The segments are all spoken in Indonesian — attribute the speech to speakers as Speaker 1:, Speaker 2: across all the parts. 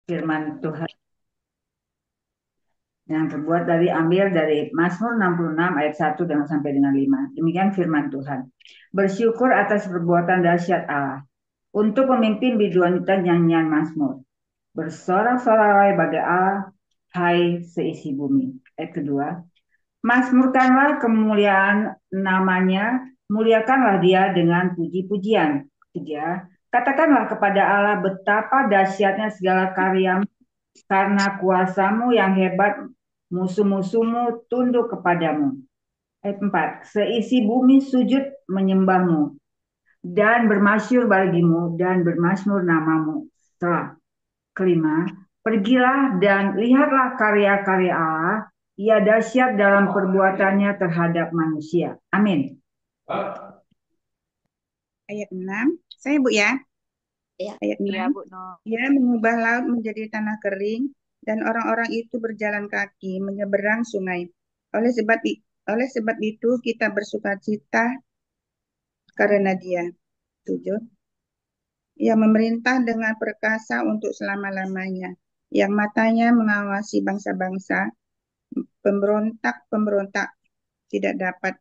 Speaker 1: firman Tuhan yang ambil dari Mazmur 66 ayat 1 dan sampai dengan 5. Demikian firman Tuhan. Bersyukur atas perbuatan dahsyat Allah. Untuk pemimpin biduan kita nyanyian Mazmur. Bersorak-sorai bagi Allah, hai seisi bumi. Ayat kedua. Mazmurkanlah kemuliaan namanya, muliakanlah dia dengan puji-pujian. Tiga. Katakanlah kepada Allah betapa dahsyatnya segala karyamu, karena kuasamu yang hebat, musuh-musuhmu tunduk kepadamu. Ayat 4. Seisi bumi sujud menyembahmu dan bermasyur bagimu dan bermasmur namamu. Setelah kelima, pergilah dan lihatlah karya-karya Allah. Ia dahsyat dalam perbuatannya terhadap manusia. Amin.
Speaker 2: Ayat 6. Saya Bu ya. Ayat 6.
Speaker 3: Iya, Bu No.
Speaker 2: Ia mengubah laut menjadi tanah kering dan orang-orang itu berjalan kaki menyeberang sungai. Oleh sebab itu kita bersukacita karena Dia. 7. Ia memerintah dengan perkasa untuk selama-lamanya, yang matanya mengawasi bangsa-bangsa, pemberontak-pemberontak tidak dapat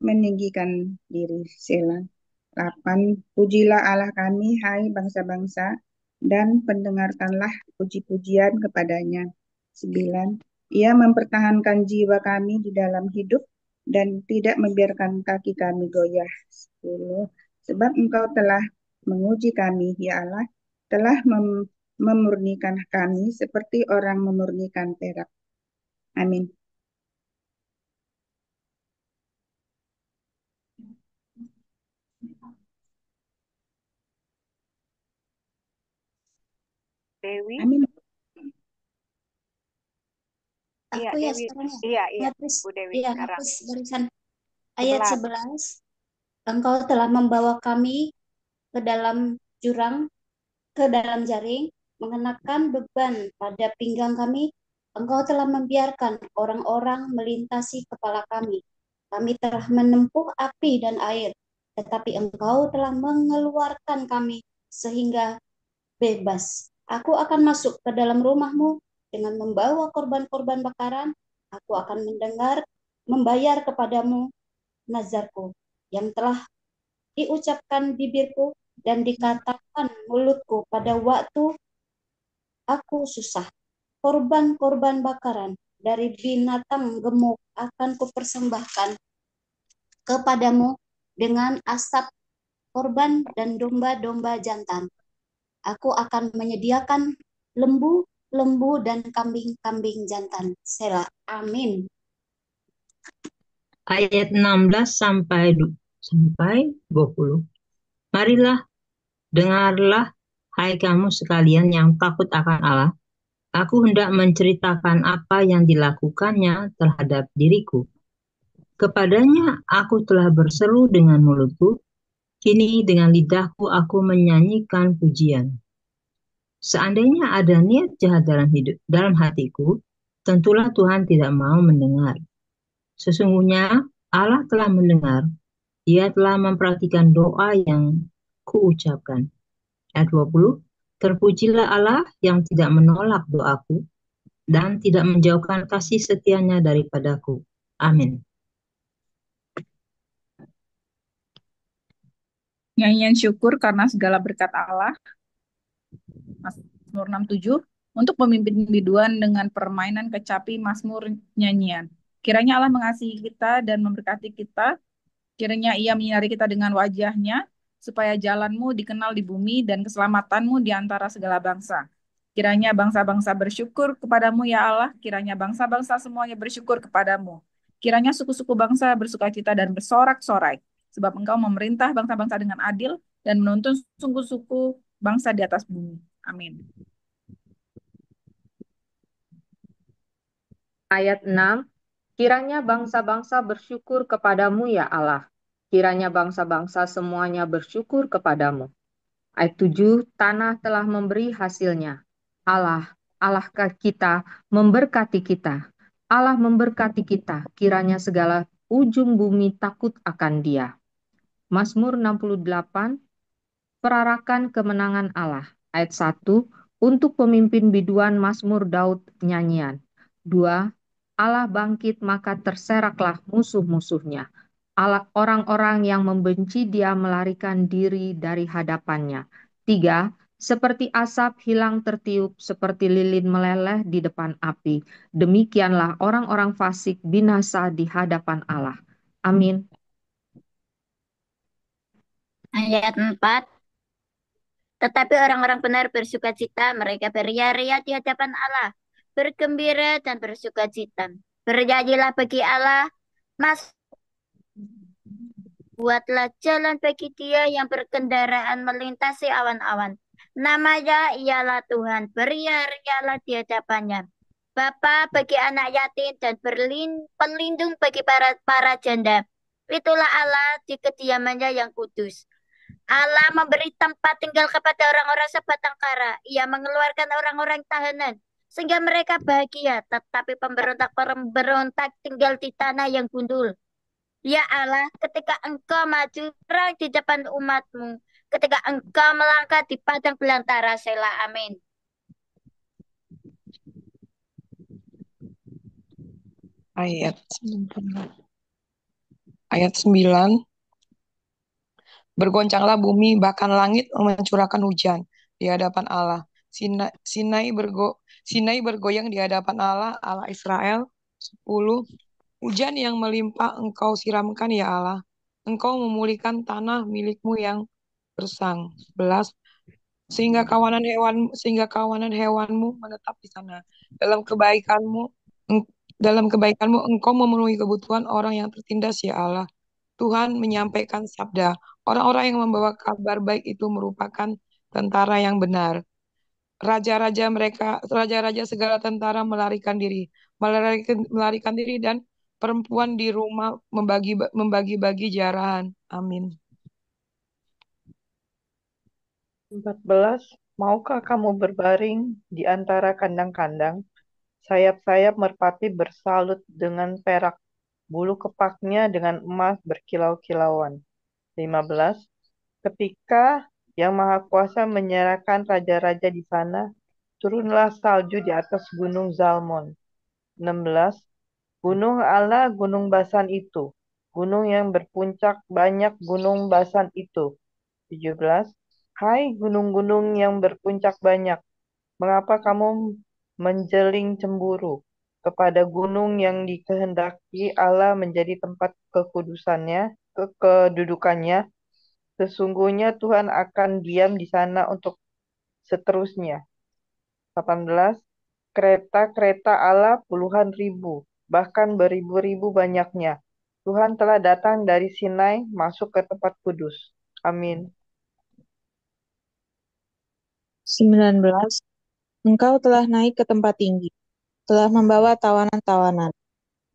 Speaker 2: meninggikan diri. Selah. 8. Pujilah Allah kami, hai bangsa-bangsa, dan pendengarkanlah puji-pujian kepadanya. 9. Ia mempertahankan jiwa kami di dalam hidup dan tidak membiarkan kaki kami goyah. 10. Sebab Engkau telah menguji kami, ya Allah, telah memurnikan kami seperti orang memurnikan perak. Amin.
Speaker 3: Dewi?
Speaker 2: Amin.
Speaker 3: Iya,
Speaker 4: Aku ya
Speaker 3: Dewi.
Speaker 4: sekarang ya.
Speaker 3: Iya,
Speaker 4: Ya,
Speaker 3: Bu Dewi
Speaker 4: iya,
Speaker 3: sekarang.
Speaker 4: aku barusan ayat
Speaker 3: 11.
Speaker 4: 11. Engkau telah membawa kami ke dalam jurang, ke dalam jaring, mengenakan beban pada pinggang kami. Engkau telah membiarkan orang-orang melintasi kepala kami. Kami telah menempuh api dan air, tetapi Engkau telah mengeluarkan kami sehingga bebas. Aku akan masuk ke dalam rumah-Mu dengan membawa korban-korban bakaran. Aku akan membayar kepadamu nazarku yang telah diucapkan bibirku dan dikatakan mulutku pada waktu aku susah. Korban-korban bakaran dari binatang gemuk akan kupersembahkan kepadamu dengan asap korban dan domba-domba jantan. Aku akan menyediakan lembu dan kambing-kambing jantan. Selah. Amin.
Speaker 5: Ayat 16 sampai 20. Marilah, dengarlah, hai kamu sekalian yang takut akan Allah. Aku hendak menceritakan apa yang dilakukannya terhadap diriku. Kepadanya aku telah berseru dengan mulutku, kini dengan lidahku aku menyanyikan pujian. Seandainya ada niat jahat dalam hatiku, tentulah Tuhan tidak mau mendengar. Sesungguhnya Allah telah mendengar, Ia telah memperhatikan doa yang kuucapkan. Ayat 20, terpujilah Allah yang tidak menolak doaku dan tidak menjauhkan kasih setianya daripadaku. Amin.
Speaker 6: Nyanyian syukur karena segala berkat Allah. Mazmur 67. Untuk pemimpin biduan dengan permainan kecapi Mazmur nyanyian. Kiranya Allah mengasihi kita dan memberkati kita. Kiranya Ia menyinari kita dengan wajah-Nya, supaya jalanmu dikenal di bumi dan keselamatanmu di antara segala bangsa. Kiranya bangsa-bangsa bersyukur kepadamu, ya Allah. Kiranya bangsa-bangsa semuanya bersyukur kepadamu. Kiranya suku-suku bangsa bersukacita dan bersorak-sorai. Sebab Engkau memerintah bangsa-bangsa dengan adil dan menuntun suku-suku bangsa di atas bumi. Amin.
Speaker 7: Ayat 6. Kiranya bangsa-bangsa bersyukur kepadamu, ya Allah. Kiranya bangsa-bangsa semuanya bersyukur kepadamu. Ayat 7. Tanah telah memberi hasilnya. Allah kita, memberkati kita. Allah memberkati kita. Kiranya segala ujung bumi takut akan Dia. Mazmur 68. Perarakan kemenangan Allah. Ayat 1. Untuk pemimpin biduan Mazmur Daud nyanyian. 2. Allah bangkit maka terseraklah musuh-musuhnya. Allah orang-orang yang membenci dia melarikan diri dari hadapannya. 3. Seperti asap hilang tertiup, seperti lilin meleleh di depan api. Demikianlah orang-orang fasik binasa di hadapan Allah. Amin.
Speaker 3: Ayat 4. Tetapi orang-orang benar bersukacita, mereka beria-ria di hadapan Allah, bergembira dan bersukacita. Bernyanyilah bagi Allah, Mas, buatlah jalan bagi dia yang berkendaraan melintasi awan-awan. Namanya ialah Tuhan, beria-rialah di hadapannya. Bapa bagi anak yatim dan pelindung bagi para janda. Itulah Allah di kediamannya yang kudus. Allah memberi tempat tinggal kepada orang-orang sebatang kara. Ia mengeluarkan orang-orang tahanan sehingga mereka bahagia. Tetapi pemberontak tinggal di tanah yang gundul. Ya Allah, ketika Engkau maju perang di depan umat-Mu, ketika Engkau melangkah di padang belantara, Selah. Amin.
Speaker 8: Ayat 9. Bergoncanglah bumi, bahkan langit mencurahkan hujan di hadapan Allah. Sinai bergoyang di hadapan Allah, Allah Israel. 10. Hujan yang melimpah engkau siramkan ya Allah. Engkau memulihkan tanah milikmu yang gersang. 11. Sehingga kawanan hewanmu menetap di sana. Dalam kebaikanmu engkau memenuhi kebutuhan orang yang tertindas ya Allah. Tuhan menyampaikan sabda. Orang-orang yang membawa kabar baik itu merupakan tentara yang benar. Raja-raja segala tentara melarikan diri dan perempuan di rumah membagi-bagi jarahan. Amin.
Speaker 9: 14. Maukah kamu berbaring di antara kandang-kandang? Sayap-sayap merpati bersalut dengan perak, bulu kepaknya dengan emas berkilau-kilauan. 15. Ketika Yang Maha Kuasa menyerahkan raja-raja di sana, turunlah salju di atas gunung Zalmon. 16. Gunung Allah, gunung Basan itu. Gunung yang berpuncak banyak gunung Basan itu. 17. Hai gunung-gunung yang berpuncak banyak, mengapa kamu menjeling cemburu kepada gunung yang dikehendaki Allah menjadi tempat kedudukannya? Sesungguhnya Tuhan akan diam di sana untuk seterusnya. 18. Kereta-kereta Allah puluhan ribu, bahkan beribu-ribu banyaknya. Tuhan telah datang dari Sinai masuk ke tempat kudus. Amin.
Speaker 10: 19. Engkau telah naik ke tempat tinggi, telah membawa tawanan-tawanan.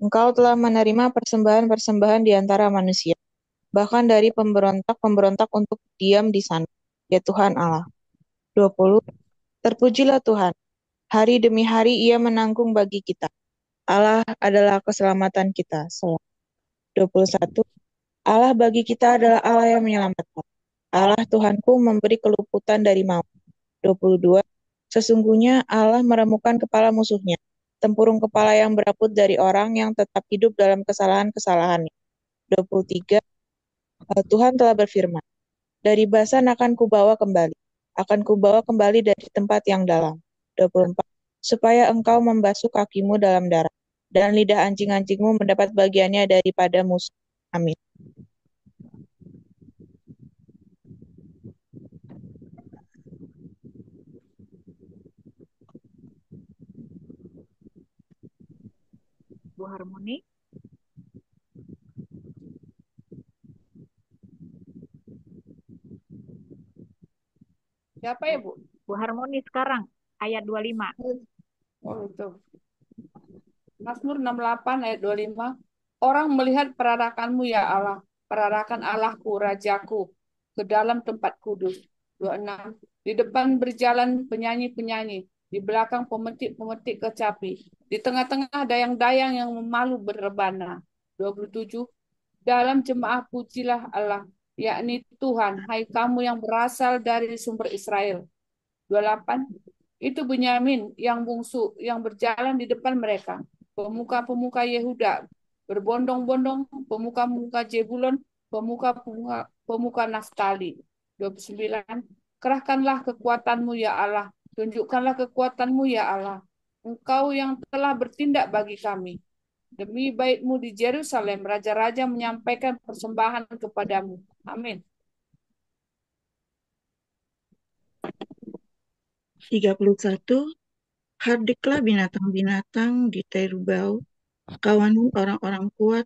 Speaker 10: Engkau telah menerima persembahan-persembahan di antara manusia, bahkan dari pemberontak-pemberontak untuk diam di sana, ya Tuhan Allah. 20. Terpujilah Tuhan, hari demi hari Ia menanggung bagi kita. Allah adalah keselamatan kita. 21. Allah bagi kita adalah Allah yang menyelamatkan. Allah Tuhanku memberi keluputan dari maut. 22. Sesungguhnya Allah meremukkan kepala musuhnya, tempurung kepala yang beraput dari orang yang tetap hidup dalam kesalahan-kesalahannya. 23. Tuhan telah berfirman, dari Basan akan kubawa kembali dari tempat yang dalam. 24. Supaya engkau membasuh kakimu dalam darah, dan lidah anjing-anjingmu mendapat bagiannya daripada musuh. Amin.
Speaker 6: Bu Harmoni. Siapa ya, Bu? Bu Harmoni sekarang, ayat 25.
Speaker 11: Oh, itu. Mazmur 68 ayat 25. Orang melihat perarakanmu ya Allah, perarakan Allahku, Rajaku, ke dalam tempat kudus. 26. Di depan berjalan penyanyi-penyanyi, di belakang pemetik-pemetik kecapi, di tengah-tengah dayang-dayang yang memalu berrebana. 27. Dalam jemaah pujilah Allah, yakni Tuhan, hai kamu yang berasal dari sumber Israel. 28. Itu Benyamin yang bungsu, yang berjalan di depan mereka. Pemuka-pemuka Yehuda berbondong-bondong, pemuka-pemuka Jebulon, pemuka Naftali. 29. Kerahkanlah kekuatanmu ya Allah, tunjukkanlah kekuatanmu ya Allah. Engkau yang telah bertindak bagi kami. Demi baitmu di Yerusalem, raja-raja menyampaikan persembahan kepadamu. Amin.
Speaker 12: 31. Hardiklah binatang-binatang di Terbau, kawanan orang-orang kuat,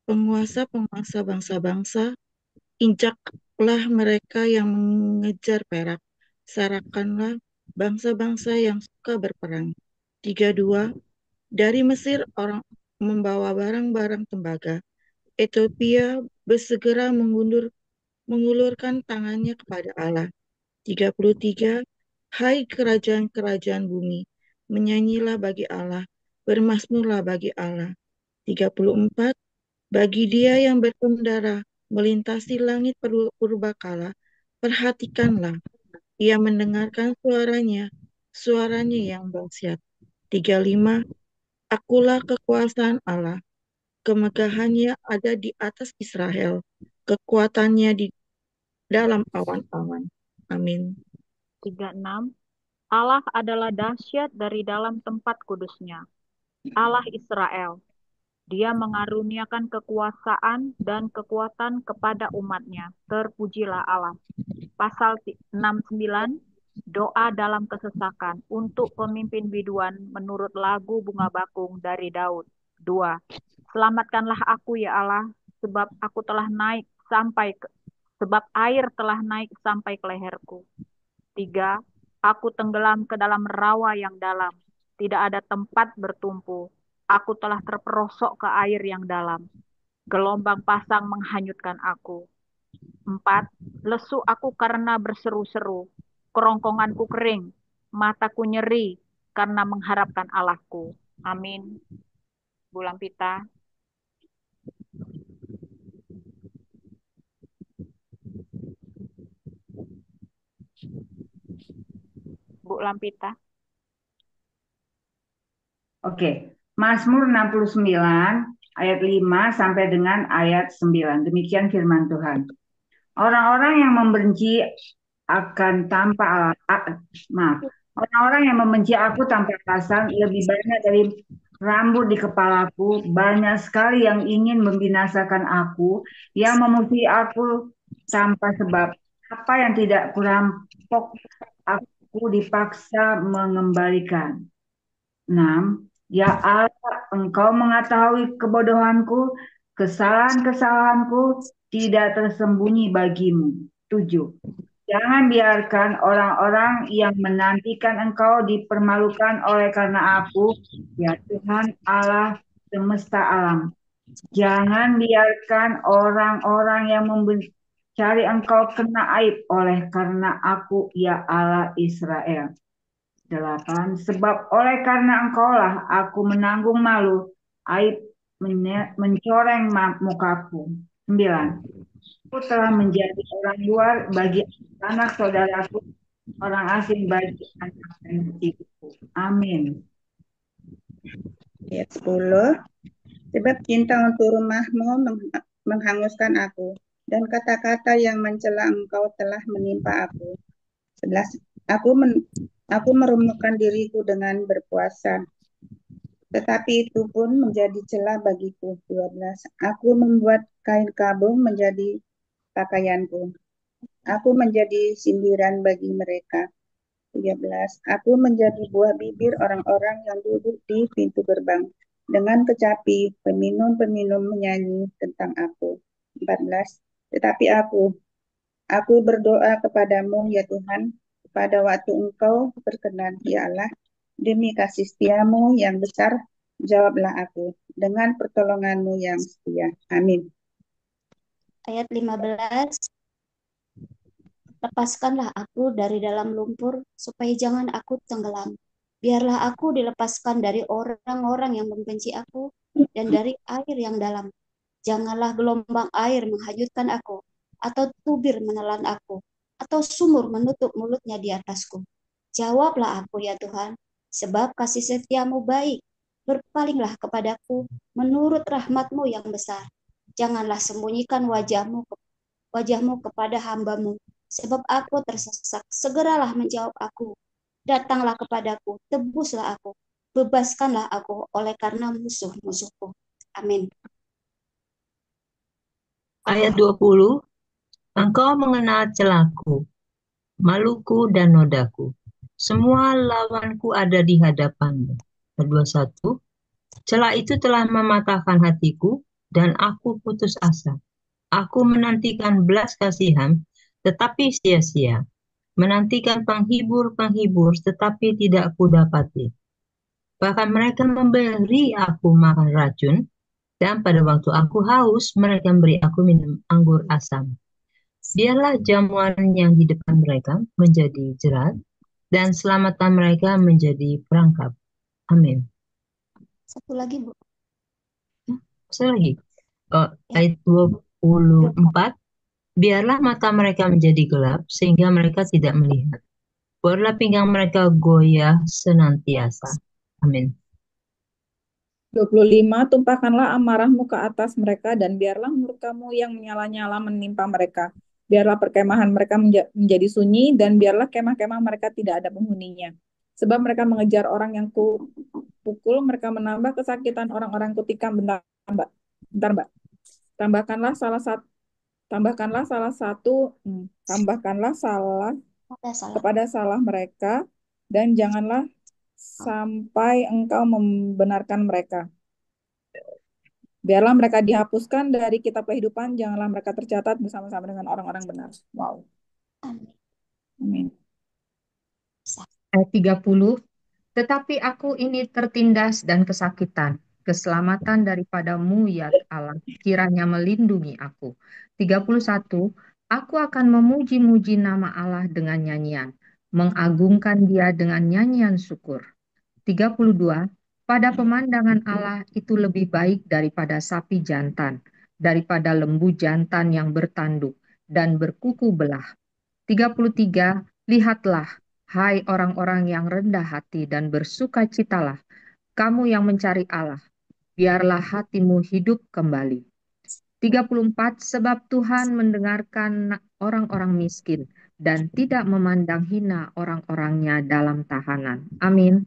Speaker 12: penguasa-penguasa bangsa-bangsa, injaklah mereka yang mengejar perak, sarakanlah bangsa-bangsa yang suka berperang. 32. Dari Mesir orang membawa barang-barang tembaga. Ethiopia bersegera mengulurkan tangannya kepada Allah. 33. Hai kerajaan-kerajaan bumi, menyanyilah bagi Allah, bermazmurlah bagi Allah. 34. Bagi dia yang berkendara melintasi langit purbakala, perhatikanlah, ia mendengarkan suaranya yang dahsyat. 35. Akulah kekuasaan Allah, kemegahannya ada di atas Israel, kekuatannya di dalam awan-awan. Amin.
Speaker 13: 36. Allah adalah dahsyat dari dalam tempat kudusnya. Allah Israel, Dia mengaruniakan kekuasaan dan kekuatan kepada umatnya. Terpujilah Allah. Pasal 69, doa dalam kesesakan untuk pemimpin biduan menurut lagu bunga bakung dari Daud. 2. Selamatkanlah aku ya Allah, sebab air telah naik sampai ke leherku. 3. Aku tenggelam ke dalam rawa yang dalam, tidak ada tempat bertumpu. Aku telah terperosok ke air yang dalam. Gelombang pasang menghanyutkan aku. 4. Lesu aku karena berseru-seru. Kerongkonganku kering. Mataku nyeri karena mengharapkan Allahku. Amin. Bu Lampita. Bu Lampita.
Speaker 1: Oke. Mazmur 69 ayat 5 sampai dengan ayat 9. Demikian firman Tuhan. Orang-orang yang membenci Orang-orang yang membenci aku tanpa alasan lebih banyak dari rambut di kepalaku. Banyak sekali yang ingin membinasakan aku, yang memusuhi aku tanpa sebab. Apa yang tidak kurampok, aku dipaksa mengembalikan. 6. Ya Allah, Engkau mengetahui kebodohanku, kesalahan-kesalahanku tidak tersembunyi bagimu. 7. Jangan biarkan orang-orang yang menantikan Engkau dipermalukan oleh karena aku, ya Tuhan Allah semesta alam. Jangan biarkan orang-orang yang mencari Engkau kena aib oleh karena aku, ya Allah Israel. 8. Sebab oleh karena Engkaulah aku menanggung malu, aib mencoreng mukaku. 9. Aku telah menjadi orang luar bagi anak saudaraku, orang asing bagi anak ibuku. Amin.
Speaker 2: Ayat 10. Sebab cinta untuk rumahmu menghanguskan aku, dan kata-kata yang mencela Engkau telah menimpa aku. 11. Aku meremukkan diriku dengan berpuasa, tetapi itu pun menjadi celah bagiku. 12. Aku membuat kain kabung menjadi pakaianku. Aku menjadi sindiran bagi mereka. 13. Aku menjadi buah bibir orang-orang yang duduk di pintu gerbang. Dengan kecapi, peminum-peminum menyanyi tentang aku. 14. Tetapi aku berdoa kepadamu, ya Tuhan, pada waktu Engkau berkenan, ya Allah, demi kasih setiamu yang besar, jawablah aku dengan pertolonganmu yang setia. Amin.
Speaker 4: Ayat 15. Lepaskanlah aku dari dalam lumpur, supaya jangan aku tenggelam. Biarlah aku dilepaskan dari orang-orang yang membenci aku, dan dari air yang dalam. Janganlah gelombang air menghanyutkan aku, atau tubir menelan aku, atau sumur menutup mulutnya di atasku. Jawablah aku ya Tuhan, sebab kasih setiamu baik. Berpalinglah kepadaku menurut rahmatmu yang besar. Janganlah sembunyikan wajahmu kepada hambamu, sebab aku tersesat. Segeralah menjawab aku. Datanglah kepadaku, tebuslah aku. Bebaskanlah aku oleh karena musuh-musuhku. Amin.
Speaker 5: Ayat 20, engkau mengenal celaku, maluku dan nodaku. Semua lawanku ada di hadapanmu. 21, celah itu telah mematahkan hatiku dan aku putus asa. Aku menantikan belas kasihan, tetapi sia-sia. Menantikan penghibur-penghibur, tetapi tidak kudapati. Bahkan mereka memberi aku makan racun, dan pada waktu aku haus, mereka memberi aku minum anggur asam. Biarlah jamuan yang di depan mereka menjadi jerat, dan selamatan mereka menjadi perangkap. Amin.
Speaker 4: Satu lagi, Bu.
Speaker 5: Satu lagi. Ayat 24. Biarlah mata mereka menjadi gelap, sehingga mereka tidak melihat. Biarlah pinggang mereka goyah senantiasa. Amin.
Speaker 6: 25, tumpahkanlah amarahmu ke atas mereka dan biarlah murkamu yang menyala-nyala menimpa mereka. Biarlah perkemahan mereka menjadi sunyi dan biarlah kemah-kemah mereka tidak ada penghuninya. Sebab mereka mengejar orang yang kupukul, mereka menambah kesakitan orang-orang kutikam. Bentar, Mbak. Tambahkanlah salah kepada salah mereka dan janganlah sampai engkau membenarkan mereka. Biarlah mereka dihapuskan dari kitab kehidupan, janganlah mereka tercatat bersama-sama dengan orang-orang benar. Wow. Amin.
Speaker 7: Ayat 30, tetapi aku ini tertindas dan kesakitan. Keselamatan daripadamu ya Allah, kiranya melindungi aku. 31, aku akan memuji-muji nama Allah dengan nyanyian, mengagungkan Dia dengan nyanyian syukur. 32, pada pemandangan Allah itu lebih baik daripada sapi jantan, daripada lembu jantan yang bertanduk dan berkuku belah. 33, lihatlah, hai orang-orang yang rendah hati dan bersukacitalah, kamu yang mencari Allah, biarlah hatimu hidup kembali. 34, sebab Tuhan mendengarkan orang-orang miskin dan tidak memandang hina orang-orangnya dalam tahanan. Amin.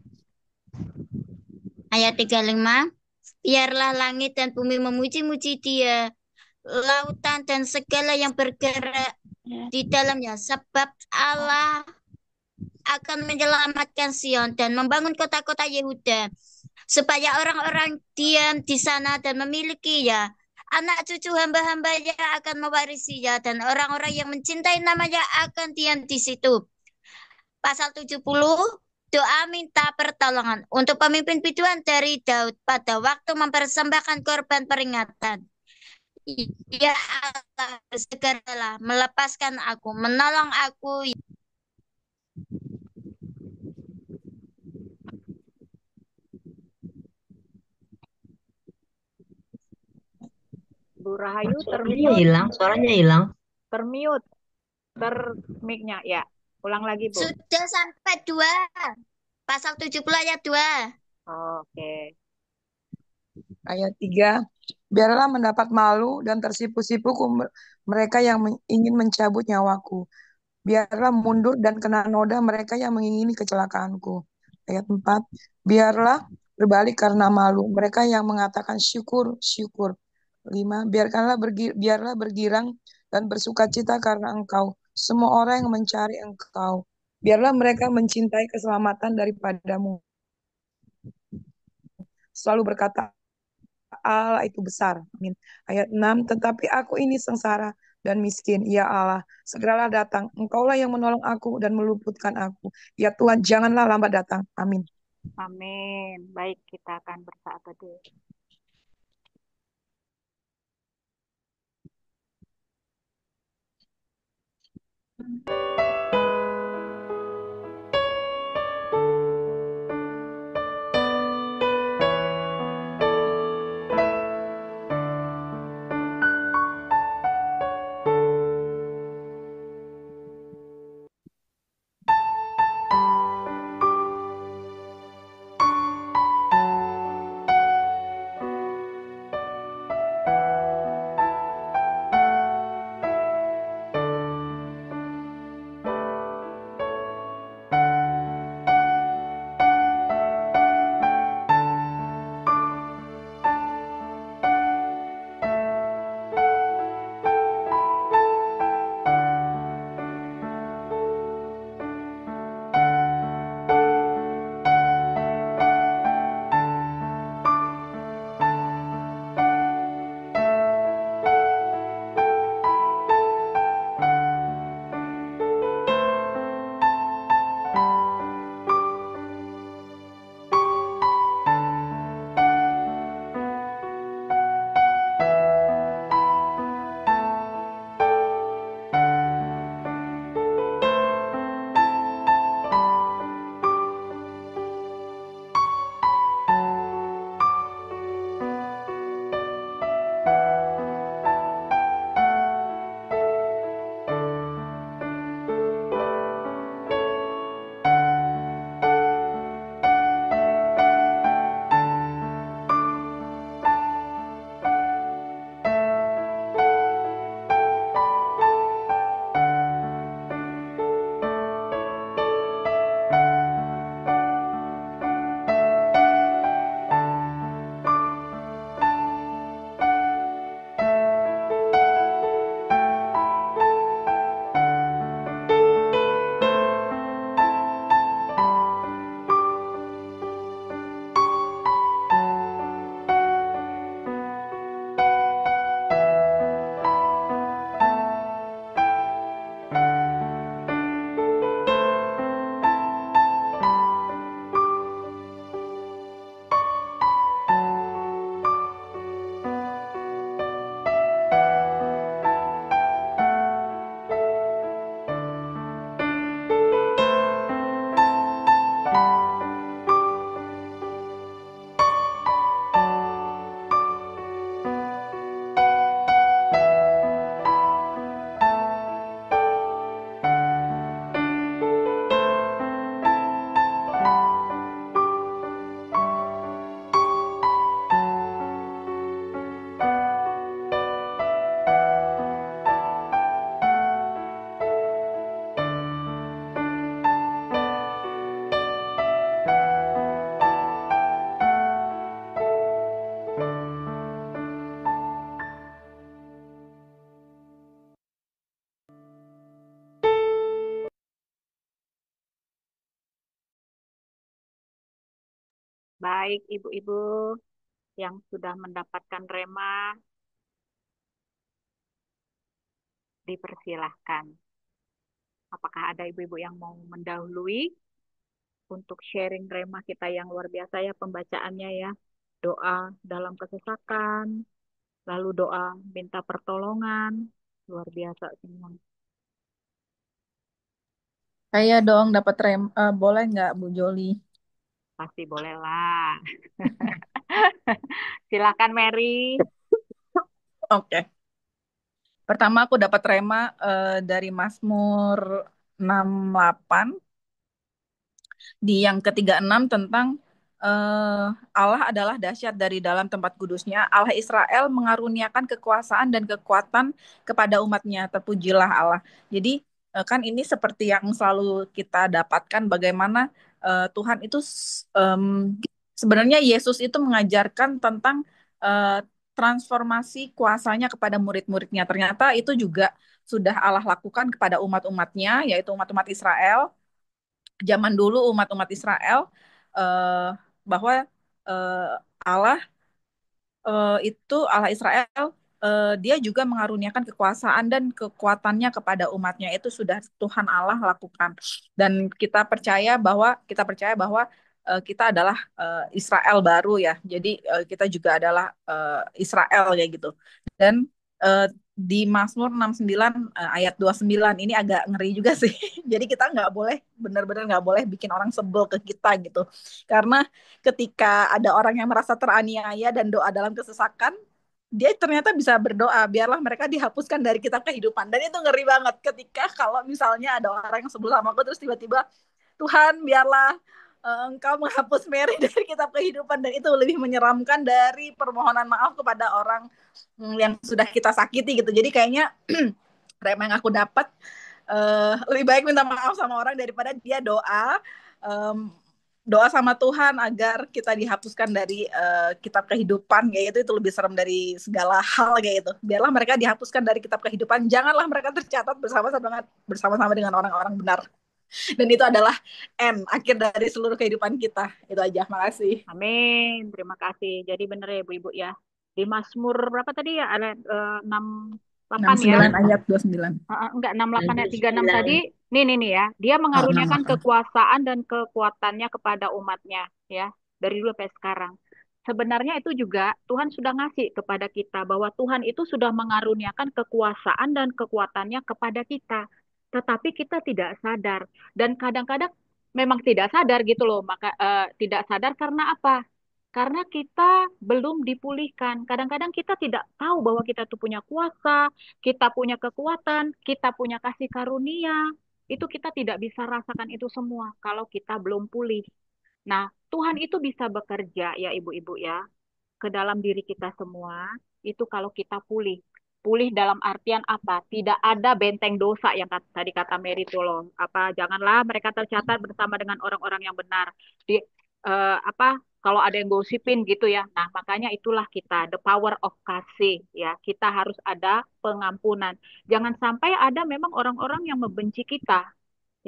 Speaker 3: Ayat 35, biarlah langit dan bumi memuji-muji Dia, lautan dan segala yang bergerak di dalamnya, sebab Allah akan menyelamatkan Sion dan membangun kota-kota Yehuda, supaya orang-orang diam di sana dan memilikinya. Anak cucu hamba-hambanya akan mewarisinya dan orang-orang yang mencintai namanya akan diam di situ. Pasal 70, doa minta pertolongan untuk pemimpin biduan dari Daud pada waktu mempersembahkan korban peringatan. Ya Allah, segeralah melepaskan aku, menolong aku.
Speaker 13: Bu Rahayu
Speaker 5: Suaranya hilang.
Speaker 13: termute, mic-nya ya. Ulang lagi, Bu.
Speaker 3: Sudah sampai 2. Pasal 70 ayat 2.
Speaker 13: Oke.
Speaker 8: Ayat 3, biarlah mendapat malu dan tersipu-sipu mereka yang ingin mencabut nyawaku. Biarlah mundur dan kena noda mereka yang mengingini kecelakaanku. Ayat 4, biarlah berbalik karena malu mereka yang mengatakan syukur, syukur. 5, biarlah bergirang dan bersukacita karena engkau, semua orang yang mencari engkau. Biarlah mereka mencintai keselamatan daripadamu. Selalu berkata, Allah itu besar. Amin. Ayat 6, tetapi aku ini sengsara dan miskin. Ya Allah, segeralah datang. Engkaulah yang menolong aku dan meluputkan aku. Ya Tuhan, janganlah lambat datang. Amin.
Speaker 13: Amin. Baik, kita akan bersaat teduh. Baik, ibu-ibu yang sudah mendapatkan rema, dipersilahkan. Apakah ada ibu-ibu yang mau mendahului untuk sharing rema kita yang luar biasa ya pembacaannya ya. Doa dalam kesesakan, lalu doa minta pertolongan, luar biasa semua.
Speaker 6: Saya dong dapat boleh nggak Bu Joli?
Speaker 13: Pasti boleh lah. Silakan Mary.
Speaker 6: Oke. Pertama aku dapat rema dari Mazmur 68 di yang ke-36 tentang Allah adalah dahsyat dari dalam tempat kudusnya. Allah Israel mengaruniakan kekuasaan dan kekuatan kepada umatnya. Terpujilah Allah. Jadi kan ini seperti yang selalu kita dapatkan bagaimana Tuhan itu sebenarnya Yesus itu mengajarkan tentang transformasi kuasanya kepada murid-muridnya. Ternyata itu juga sudah Allah lakukan kepada umat-umatnya, yaitu umat-umat Israel. Zaman dulu umat-umat Israel bahwa eh, Allah itu Allah Israel dia juga mengaruniakan kekuasaan dan kekuatannya kepada umatnya itu sudah Tuhan Allah lakukan dan kita percaya bahwa kita adalah Israel baru ya jadi kita juga adalah Israel kayak gitu dan di Mazmur 69 ayat 29 ini agak ngeri juga sih jadi kita nggak boleh benar-benar nggak boleh bikin orang sebel ke kita gitu karena ketika ada orang yang merasa teraniaya dan doa dalam kesesakan, dia ternyata bisa berdoa, biarlah mereka dihapuskan dari kitab kehidupan. Dan itu ngeri banget ketika kalau misalnya ada orang yang sebelum sama aku terus tiba-tiba, Tuhan biarlah Engkau menghapus Mary dari kitab kehidupan. Dan itu lebih menyeramkan dari permohonan maaf kepada orang yang sudah kita sakiti gitu. Jadi kayaknya rema yang aku dapat, lebih baik minta maaf sama orang daripada dia um, doa sama Tuhan agar kita dihapuskan dari kitab kehidupan kayak itu lebih serem dari segala hal kayak itu. Biarlah mereka dihapuskan dari kitab kehidupan, janganlah mereka tercatat bersama-sama dengan orang-orang benar. Dan itu adalah akhir dari seluruh kehidupan kita. Itu aja, makasih.
Speaker 13: Amin. Terima kasih. Jadi benar ya ibu-ibu ya. Di Mazmur berapa tadi ya? Ada 68 ya?
Speaker 6: 69 ayat 29.
Speaker 13: Enggak, 68 ayat 36 tadi. Nih ya. Dia mengaruniakan kekuasaan dan kekuatannya kepada umatnya ya. Dari dulu sampai sekarang. Sebenarnya itu juga Tuhan sudah ngasih kepada kita bahwa Tuhan itu sudah mengaruniakan kekuasaan dan kekuatannya kepada kita. Tetapi kita tidak sadar dan kadang-kadang memang tidak sadar gitu loh. Maka tidak sadar karena apa? Karena kita belum dipulihkan. Kadang-kadang kita tidak tahu bahwa kita tuh punya kuasa, kita punya kekuatan, kita punya kasih karunia. Itu kita tidak bisa rasakan itu semua kalau kita belum pulih. Nah, Tuhan itu bisa bekerja ya ibu-ibu ya ke dalam diri kita semua itu kalau kita pulih. Pulih dalam artian apa? Tidak ada benteng dosa yang tadi kata Mary itu loh. Apa janganlah mereka tercatat bersama dengan orang-orang yang benar. Di apa kalau ada yang gosipin gitu ya. Nah, makanya itulah kita the power of kasih ya. Kita harus ada pengampunan. Jangan sampai ada memang orang-orang yang membenci kita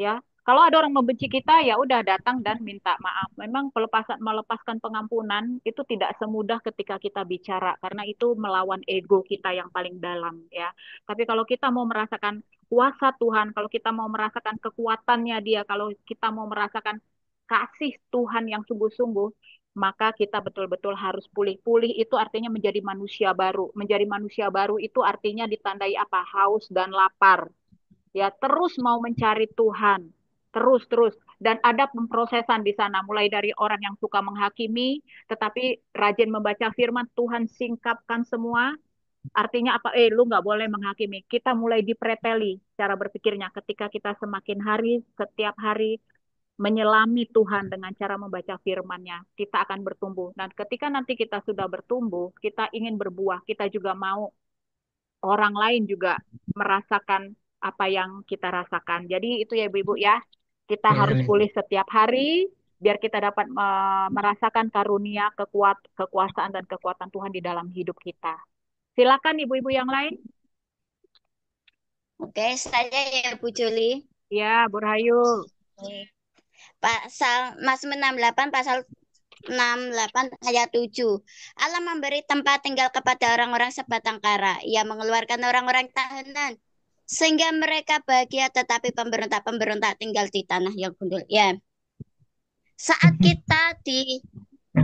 Speaker 13: ya. Kalau ada orang membenci kita, ya udah datang dan minta maaf. Memang melepaskan pengampunan itu tidak semudah ketika kita bicara, karena itu melawan ego kita yang paling dalam, ya. Tapi kalau kita mau merasakan kuasa Tuhan, kalau kita mau merasakan kekuatannya Dia, kalau kita mau merasakan kasih Tuhan yang sungguh-sungguh, maka kita betul-betul harus pulih. Pulih itu artinya menjadi manusia baru. Menjadi manusia baru itu artinya ditandai apa? Haus dan lapar. Ya, terus mau mencari Tuhan terus dan ada pemrosesan di sana mulai dari orang yang suka menghakimi tetapi rajin membaca firman Tuhan singkapkan semua artinya apa lu nggak boleh menghakimi kita mulai dipreteli cara berpikirnya ketika kita semakin hari setiap hari menyelami Tuhan dengan cara membaca firman-Nya kita akan bertumbuh dan ketika nanti kita sudah bertumbuh kita ingin berbuah kita juga mau orang lain juga merasakan apa yang kita rasakan. Jadi itu ya Ibu-ibu ya. Kita harus pulih setiap hari biar kita dapat merasakan karunia, kekuasaan dan kekuatan Tuhan di dalam hidup kita. Silakan ibu-ibu yang lain.
Speaker 3: Oke, saya ya Bu Juli.
Speaker 13: Ya, Bu Rahayu.
Speaker 3: Pasal Mazmur 68 pasal 68 ayat 7. Allah memberi tempat tinggal kepada orang-orang sebatang kara. Ia mengeluarkan orang-orang tahanan sehingga mereka bahagia, tetapi pemberontak-pemberontak tinggal di tanah yang gundul. Ya, saat kita di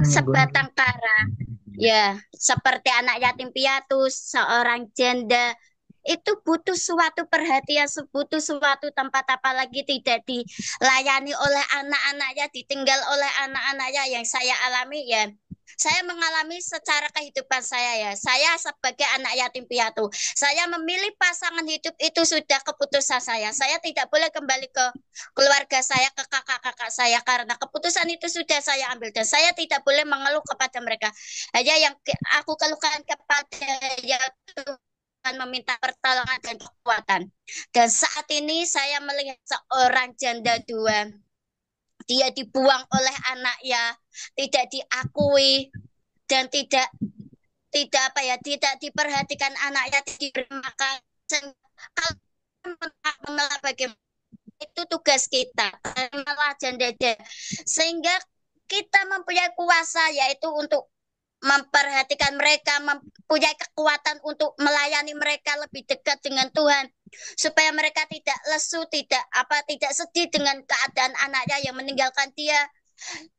Speaker 3: sebatang kara, ya, seperti anak yatim piatu, seorang janda, itu butuh suatu perhatian, butuh suatu tempat, apalagi tidak dilayani oleh anak-anaknya, ditinggal oleh anak-anaknya. Yang saya alami, ya, saya mengalami secara kehidupan saya, ya. Saya sebagai anak yatim piatu, saya memilih pasangan hidup itu sudah keputusan saya. Saya tidak boleh kembali ke keluarga saya, ke kakak-kakak saya, karena keputusan itu sudah saya ambil dan saya tidak boleh mengeluh kepada mereka. Hanya yang aku keluhkan kepada ya Tuhan, meminta pertolongan dan kekuatan. Dan saat ini saya melihat seorang janda dua. Dia dibuang oleh anaknya, tidak diakui dan tidak apa ya, tidak diperhatikan anaknya, diberi makan. Kalau mengalah bagaimana, itu tugas kita, malah janda. Sehingga kita mempunyai kuasa, yaitu untuk memperhatikan mereka, mempunyai kekuatan untuk melayani mereka lebih dekat dengan Tuhan, supaya mereka tidak lesu, tidak sedih dengan keadaan anaknya yang meninggalkan dia.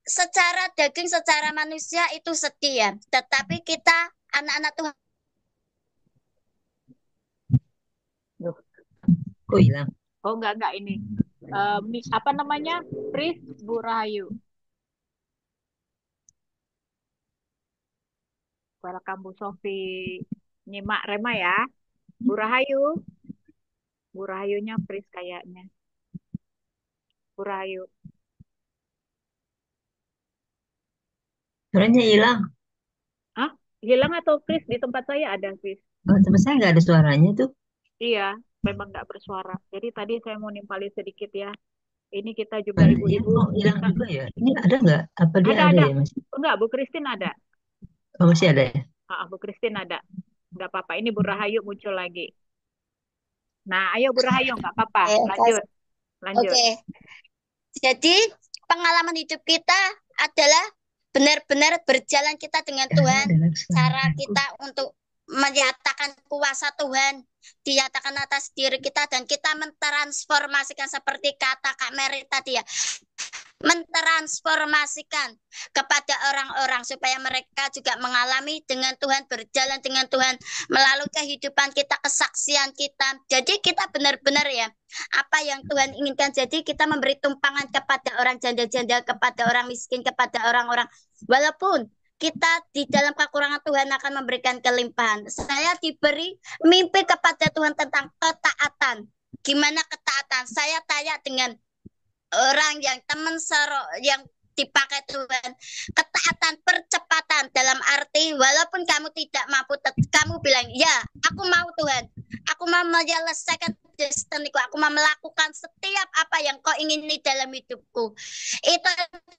Speaker 3: Secara daging, secara manusia itu sedih, ya. Tetapi kita anak-anak Tuhan.
Speaker 5: Kok hilang?
Speaker 13: Oh, enggak ini. Apa namanya? Pris Bu Rahayu. Welcome Bu Sofi. Nyimak Rema ya. Bu Rahayu. Bu Rahayunya Pris kayaknya. Bu Rahayu.
Speaker 5: Suaranya hilang.
Speaker 13: Hah? Hilang atau Pris? Di tempat saya ada Pris.
Speaker 5: Oh, tempat saya nggak ada suaranya tuh.
Speaker 13: Iya, memang nggak bersuara. Jadi tadi saya mau nimpalin sedikit ya. Ini kita juga
Speaker 5: Iya,
Speaker 13: ibu-ibu.
Speaker 5: kok hilang juga ya? Ini ada nggak? Apa dia ada
Speaker 13: Ada.
Speaker 5: ya, Mas?
Speaker 13: Enggak, Bu Christine ada.
Speaker 5: Oh, masih ada ya?
Speaker 13: Bu Christine ada. Nggak apa-apa. Ini Bu Rahayu muncul lagi. Nah, ayo Bu Rahayu, nggak apa-apa. Lanjut.
Speaker 3: Oke. Jadi pengalaman hidup kita adalah benar-benar berjalan kita dengan Tuhan. Cara kita untuk menyatakan kuasa Tuhan dinyatakan atas diri kita, dan kita mentransformasikan seperti kata Kak Mary tadi, ya, mentransformasikan kepada orang-orang supaya mereka juga mengalami dengan Tuhan, berjalan dengan Tuhan melalui kehidupan kita, kesaksian kita. Jadi kita benar-benar, ya, apa yang Tuhan inginkan. Jadi kita memberi tumpangan kepada orang janda-janda, kepada orang miskin, kepada orang-orang, walaupun kita di dalam kekurangan, Tuhan akan memberikan kelimpahan. Saya diberi mimpi kepada Tuhan tentang ketaatan. Gimana ketaatan? Saya tanya dengan orang yang teman yang dipakai Tuhan. Ketaatan percepatan dalam arti walaupun kamu tidak mampu, kamu bilang, ya, aku mau Tuhan. Aku mau menyelesaikan destiniku. Aku mau melakukan setiap apa yang kau ingini dalam hidupku. Itu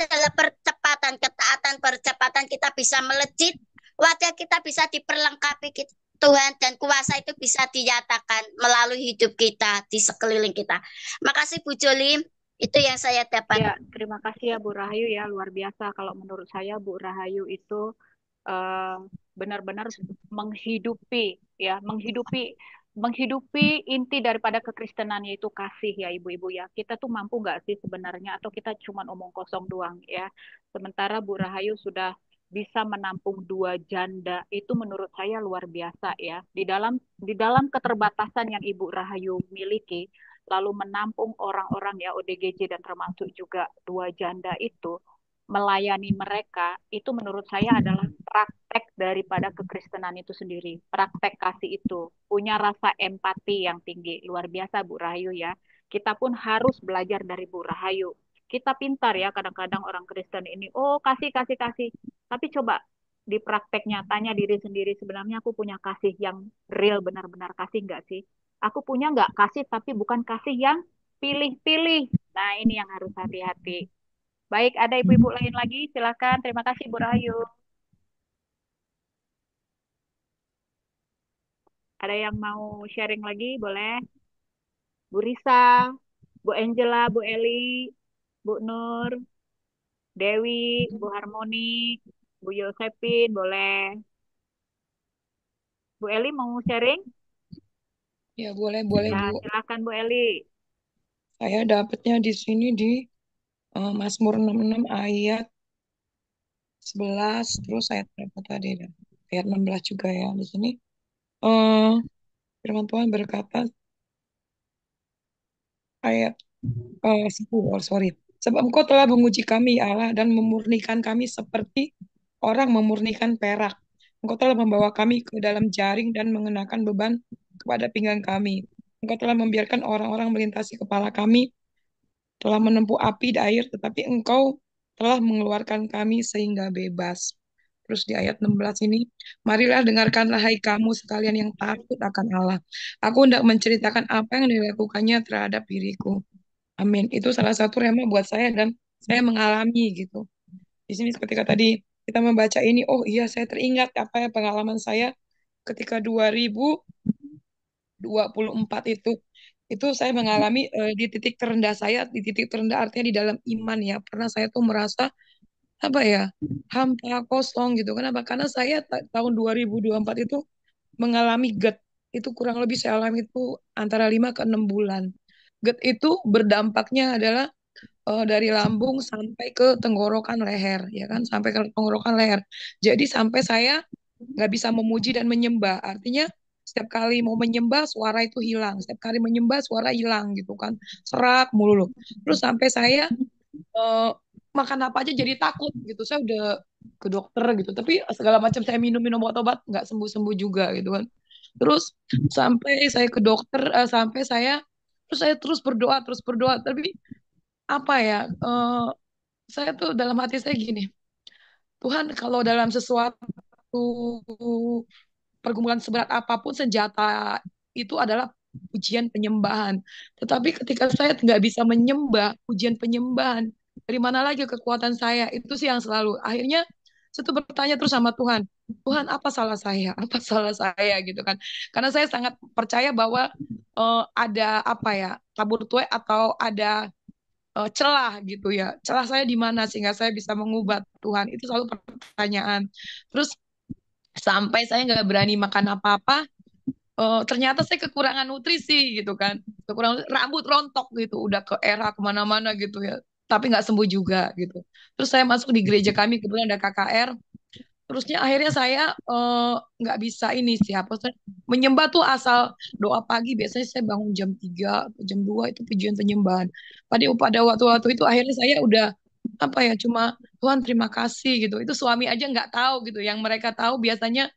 Speaker 3: adalah percepatan, ketaatan, percepatan. Kita bisa melejit, wajah kita bisa diperlengkapi Tuhan, dan kuasa itu bisa dinyatakan melalui hidup kita, di sekeliling kita. Makasih Bu Joli. Itu yang saya dapat.
Speaker 13: Ya, terima kasih ya Bu Rahayu ya, luar biasa. Kalau menurut saya Bu Rahayu itu benar-benar menghidupi ya, menghidupi inti daripada kekristenan, yaitu kasih ya ibu-ibu ya. Kita tuh mampu nggak sih sebenarnya, atau kita cuma omong kosong doang ya. Sementara Bu Rahayu sudah bisa menampung 2 janda, itu menurut saya luar biasa ya. Di dalam keterbatasan yang Ibu Rahayu miliki, lalu menampung orang-orang ya ODGJ dan termasuk juga 2 janda itu, melayani mereka, itu menurut saya adalah praktek daripada kekristenan itu sendiri. Praktek kasih itu, punya rasa empati yang tinggi. Luar biasa Bu Rahayu ya. Kita pun harus belajar dari Bu Rahayu. Kita pintar ya kadang-kadang orang Kristen ini, oh kasih, kasih, kasih. Tapi coba di praktek nyatanya diri sendiri, sebenarnya aku punya kasih yang real, benar-benar kasih nggak sih? Aku punya nggak kasih, tapi bukan kasih yang pilih-pilih. Nah, ini yang harus hati-hati. Baik, ada ibu-ibu lain lagi? Silakan. Terima kasih, Bu Rahayu. Ada yang mau sharing lagi? Boleh. Bu Risa, Bu Angela, Bu Eli, Bu Nur. Dewi, Bu Harmoni, Bu Yosepin, boleh. Bu Eli mau sharing?
Speaker 8: Ya, boleh
Speaker 13: Ya,
Speaker 8: Bu.
Speaker 13: silakan Bu Eli.
Speaker 8: Saya dapatnya di sini di Mazmur 66 ayat 11, terus ayat berapa tadi? Ayat 16 juga ya di sini. eh Firman Tuhan berkata ayat 10, sorry. Sebab Engkau telah menguji kami, ya Allah, dan memurnikan kami seperti orang memurnikan perak. Engkau telah membawa kami ke dalam jaring dan mengenakan beban kepada pinggang kami. Engkau telah membiarkan orang-orang melintasi kepala kami, telah menempuh api di air, tetapi Engkau telah mengeluarkan kami sehingga bebas. Terus di ayat 16 ini, marilah dengarkanlah hai kamu sekalian yang takut akan Allah. Aku hendak menceritakan apa yang dilakukannya terhadap diriku. Amin. Itu salah satu rema buat saya dan saya mengalami gitu. Di sini ketika tadi kita membaca ini, oh iya saya teringat apa ya pengalaman saya ketika 2024 itu saya mengalami di titik terendah saya, di titik terendah artinya di dalam iman ya. Pernah saya tuh merasa apa ya, hampa kosong gitu. Kenapa? Karena saya tahun 2024 itu mengalami GERD. Itu kurang lebih saya alami itu antara 5 ke 6 bulan. GERD itu berdampaknya adalah dari lambung sampai ke tenggorokan leher, ya kan, sampai ke tenggorokan leher. Jadi sampai saya nggak bisa memuji dan menyembah. Artinya setiap kali mau menyembah suara itu hilang, setiap kali menyembah suara hilang gitu kan, serak mulu loh. Terus sampai saya eh, makan apa aja jadi takut gitu. Saya udah ke dokter gitu, tapi segala macam saya minum-minum obat-obat nggak sembuh-sembuh juga gitu kan. Terus sampai saya ke dokter, saya terus berdoa, tapi apa ya? Saya tuh dalam hati saya gini, Tuhan kalau dalam sesuatu pergumulan seberat apapun senjata itu adalah pujian penyembahan. Tetapi ketika saya nggak bisa menyembah pujian penyembahan, dari mana lagi kekuatan saya? Itu sih yang selalu. Akhirnya saya tuh bertanya terus sama Tuhan, Tuhan apa salah saya? Apa salah saya gitu kan? Karena saya sangat percaya bahwa ada apa ya, tabur tuai atau ada celah gitu ya. Celah saya di mana sehingga saya bisa mengubah Tuhan? Itu selalu pertanyaan. Terus sampai saya nggak berani makan apa-apa, ternyata saya kekurangan nutrisi gitu kan, kekurangan rambut rontok gitu, udah ke era kemana-mana gitu ya, tapi nggak sembuh juga gitu. Terus saya masuk di gereja kami, kebetulan ada KKR. Terusnya akhirnya saya nggak bisa ini siapa saya menyembah tuh asal doa pagi. Biasanya saya bangun jam 3 atau jam 2 itu pujian penyembahan. Pada waktu-waktu itu akhirnya saya udah apa ya, cuma Tuhan terima kasih gitu. Itu suami aja nggak tahu gitu. Yang mereka tahu biasanya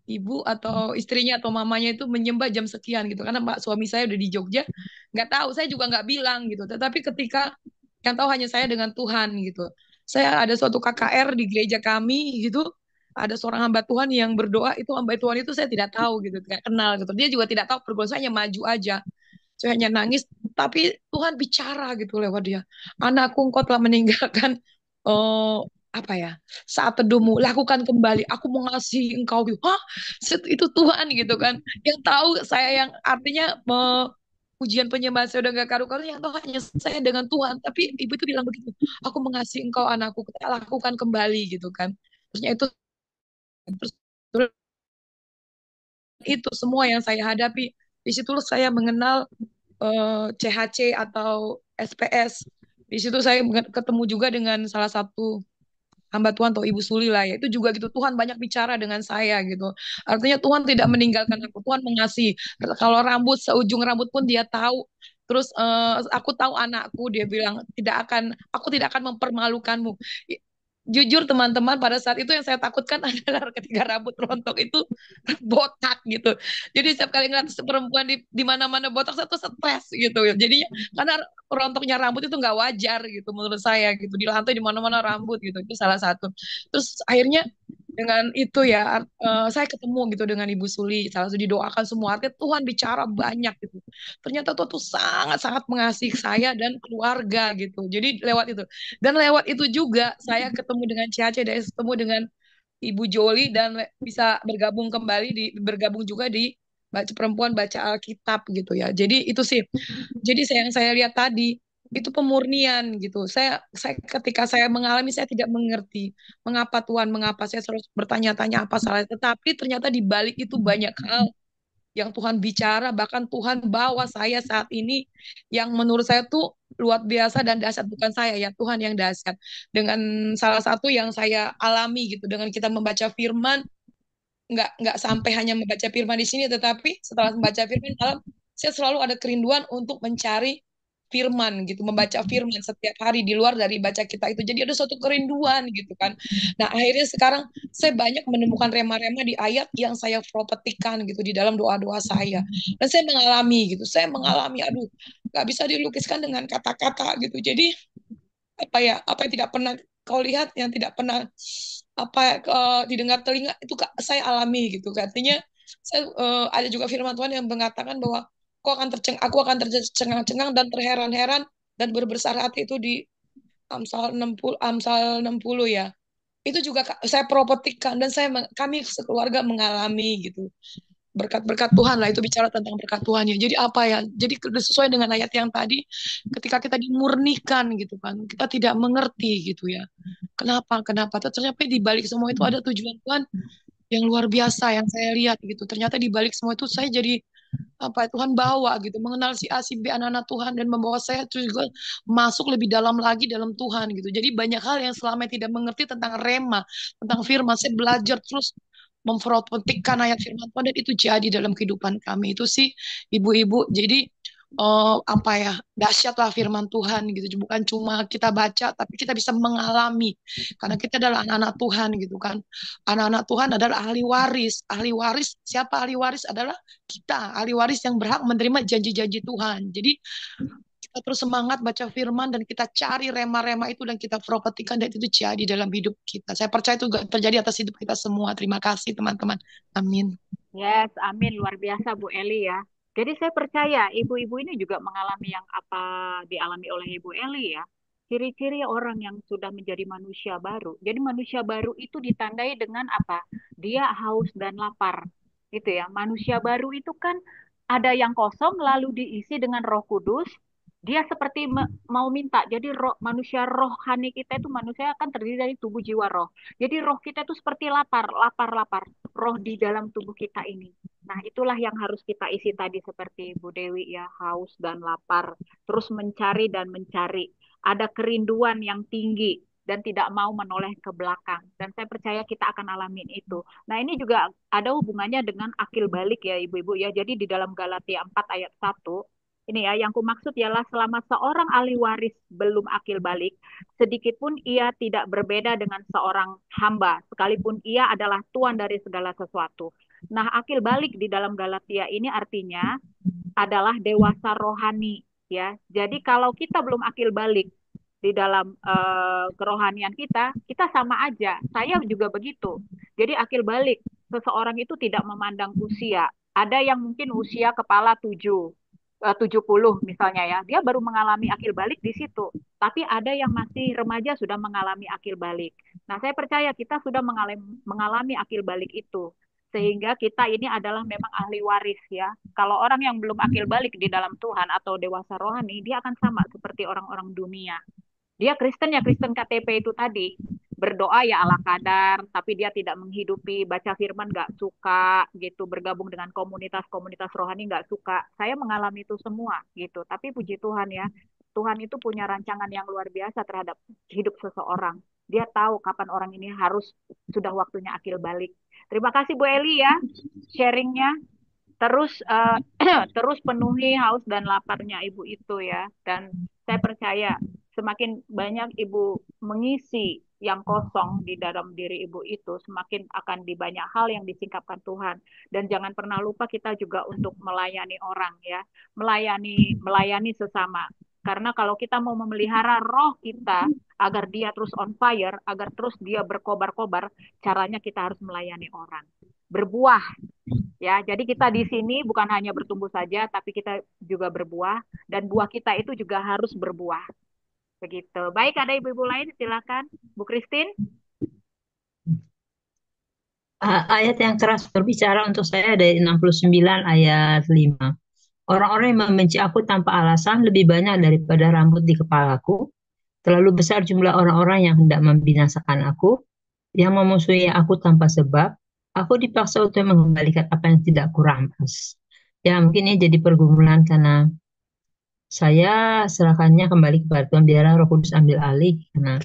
Speaker 8: ibu atau istrinya atau mamanya itu menyembah jam sekian gitu. Karena Pak suami saya udah di Jogja, nggak tahu. Saya juga nggak bilang gitu. Tetapi ketika yang tahu hanya saya dengan Tuhan gitu. Saya ada suatu KKR di gereja kami gitu. Ada seorang hamba Tuhan yang berdoa, itu hamba Tuhan itu saya tidak tahu gitu, tidak kenal gitu. Dia juga tidak tahu pergumulan saya, hanya maju aja. Saya hanya nangis, tapi Tuhan bicara gitu lewat dia. Anakku, engkau telah meninggalkan eh apa ya, saat teduhmu, lakukan kembali. Aku mengasihi engkau gitu. Hah, itu Tuhan gitu kan. Yang tahu saya, yang artinya pujian penyembahan saya udah gak karu-karu, yang tahu hanya saya dengan Tuhan. Tapi ibu itu bilang begitu. Aku mengasihi engkau anakku, kita lakukan kembali gitu kan. Terusnya terus itu semua yang saya hadapi. Di situ saya mengenal CHC atau SPS. Di situ saya ketemu juga dengan salah satu hamba Tuhan atau Ibu Suli lah ya. Itu juga gitu, Tuhan banyak bicara dengan saya gitu. Artinya Tuhan tidak meninggalkan aku, Tuhan mengasihi. Kalau rambut seujung rambut pun dia tahu. Terus aku tahu anakku, dia bilang aku tidak akan mempermalukanmu. Jujur teman-teman, pada saat itu yang saya takutkan adalah ketika rambut rontok itu botak gitu. Jadi setiap kali ngeliat perempuan di mana-mana botak, saya tuh stres gitu. Jadinya karena rontoknya rambut itu nggak wajar gitu menurut saya gitu. Di lantai di mana-mana rambut gitu. Itu salah satu. Terus akhirnya dengan itu ya, saya ketemu gitu dengan Ibu Suli, salah satu didoakan semua, artinya Tuhan bicara banyak gitu. Ternyata Tuhan tuh sangat-sangat mengasihi saya dan keluarga gitu. Jadi lewat itu. Dan lewat itu juga saya ketemu dengan Ciace dan ketemu dengan Ibu Joli dan bisa bergabung juga di baca perempuan baca Alkitab gitu ya. Jadi itu sih. Jadi yang saya lihat tadi, itu pemurnian gitu. Saya ketika saya mengalami, saya tidak mengerti mengapa Tuhan, mengapa saya selalu bertanya-tanya apa salah. Tetapi ternyata di balik itu banyak hal yang Tuhan bicara, bahkan Tuhan bawa saya saat ini yang menurut saya tuh luar biasa dan dahsyat, bukan saya ya, Tuhan yang dahsyat. Dengan salah satu yang saya alami gitu, dengan kita membaca firman, nggak sampai hanya membaca firman di sini, tetapi setelah membaca firman malam, saya selalu ada kerinduan untuk mencari firman gitu, membaca firman setiap hari di luar dari baca kita itu. Jadi ada suatu kerinduan gitu kan. Nah, akhirnya sekarang saya banyak menemukan rema-rema di ayat yang saya propetikan gitu di dalam doa-doa saya. Dan saya mengalami gitu. Saya mengalami, aduh, nggak bisa dilukiskan dengan kata-kata gitu. Jadi apa ya, apa yang tidak pernah kau lihat, yang tidak pernah didengar telinga itu saya alami gitu. Artinya saya ada juga firman Tuhan yang mengatakan bahwa aku akan tercengang-cengang dan terheran-heran dan berbesar hati, itu di Amsal 60 ya. Itu juga saya propetikan dan kami sekeluarga mengalami gitu. Berkat-berkat Tuhan lah, itu bicara tentang berkat Tuhan ya. Jadi apa ya? Jadi sesuai dengan ayat yang tadi, ketika kita dimurnikan gitu kan, kita tidak mengerti gitu ya. Kenapa? Ternyata di balik semua itu ada tujuan Tuhan yang luar biasa yang saya lihat gitu. Ternyata di balik semua itu saya jadi Tuhan bawa gitu, mengenal si A si B, anak-anak Tuhan, dan membawa saya juga masuk lebih dalam lagi dalam Tuhan gitu. Jadi banyak hal yang selama tidak mengerti tentang rema, tentang firman, saya belajar terus memperopetikkan ayat firman Tuhan, dan itu jadi dalam kehidupan kami itu sih ibu-ibu. Jadi dahsyatlah firman Tuhan gitu, bukan cuma kita baca tapi kita bisa mengalami, karena kita adalah anak-anak Tuhan gitu kan. Anak-anak Tuhan adalah ahli waris. Siapa ahli waris? Adalah kita, ahli waris yang berhak menerima janji-janji Tuhan. Jadi kita terus semangat baca firman dan kita cari rema-rema itu dan kita propetikan, dan itu jadi dalam hidup kita. Saya percaya itu terjadi atas hidup kita semua. Terima kasih teman-teman. Amin.
Speaker 13: Yes, amin. Luar biasa Bu Eli ya. Jadi saya percaya ibu-ibu ini juga mengalami yang apa dialami oleh Ibu Eli ya. Ciri-ciri orang yang sudah menjadi manusia baru. Jadi manusia baru itu ditandai dengan apa? Dia haus dan lapar. Gitu ya. Manusia baru itu kan ada yang kosong lalu diisi dengan Roh Kudus. Dia seperti mau minta. Jadi manusia rohani kita itu, manusia akan terdiri dari tubuh, jiwa, roh. Jadi roh kita itu seperti lapar. Roh di dalam tubuh kita ini. Nah, itulah yang harus kita isi tadi seperti Bu Dewi ya, haus dan lapar, terus mencari dan mencari. Ada kerinduan yang tinggi dan tidak mau menoleh ke belakang. Dan saya percaya kita akan alamin itu. Nah, ini juga ada hubungannya dengan akil balik ya Ibu-ibu ya. Jadi di dalam Galatia 4 ayat 1, ini ya, yang kumaksud ialah selama seorang ahli waris belum akil balik, sedikit pun ia tidak berbeda dengan seorang hamba, sekalipun ia adalah tuan dari segala sesuatu. Nah, akil balik di dalam Galatia ini artinya adalah dewasa rohani, ya. Jadi kalau kita belum akil balik di dalam kerohanian kita, kita sama aja. Saya juga begitu. Jadi akil balik, seseorang itu tidak memandang usia. Ada yang mungkin usia kepala 70 misalnya ya, dia baru mengalami akil balik di situ. Tapi ada yang masih remaja sudah mengalami akil balik. Nah, saya percaya kita sudah mengalami akil balik itu. Sehingga kita ini adalah memang ahli waris ya. Kalau orang yang belum akil balik di dalam Tuhan atau dewasa rohani, dia akan sama seperti orang-orang dunia. Dia Kristen ya, Kristen KTP itu tadi. Berdoa ya ala kadar, tapi dia tidak menghidupi, baca firman nggak suka gitu, bergabung dengan komunitas-komunitas rohani nggak suka. Saya mengalami itu semua gitu. Tapi puji Tuhan ya, Tuhan itu punya rancangan yang luar biasa terhadap hidup seseorang. Dia tahu kapan orang ini harus sudah waktunya akil balik. Terima kasih Bu Eli ya, sharingnya. Terus terus penuhi haus dan laparnya ibu itu ya. Dan saya percaya semakin banyak ibu mengisi yang kosong di dalam diri ibu itu, semakin akan di banyak hal yang disingkapkan Tuhan. Dan jangan pernah lupa kita juga untuk melayani orang ya, melayani sesama. Karena kalau kita mau memelihara roh kita agar dia terus on fire, agar terus dia berkobar-kobar, caranya kita harus melayani orang. Berbuah ya. Jadi kita di sini bukan hanya bertumbuh saja, tapi kita juga berbuah, dan buah kita itu juga harus berbuah. Begitu. Baik, ada ibu-ibu lain, silakan. Bu Christine.
Speaker 5: Ayat yang keras berbicara untuk saya dari 69 ayat 5. Orang-orang yang membenci aku tanpa alasan lebih banyak daripada rambut di kepalaku. Terlalu besar jumlah orang-orang yang hendak membinasakan aku, yang memusuhi aku tanpa sebab. Aku dipaksa untuk mengembalikan apa yang tidak kurampas. Ya, mungkin ini jadi pergumulan karena saya serahkannya kembali kepada Tuhan, biarlah Roh Kudus ambil alih. Karena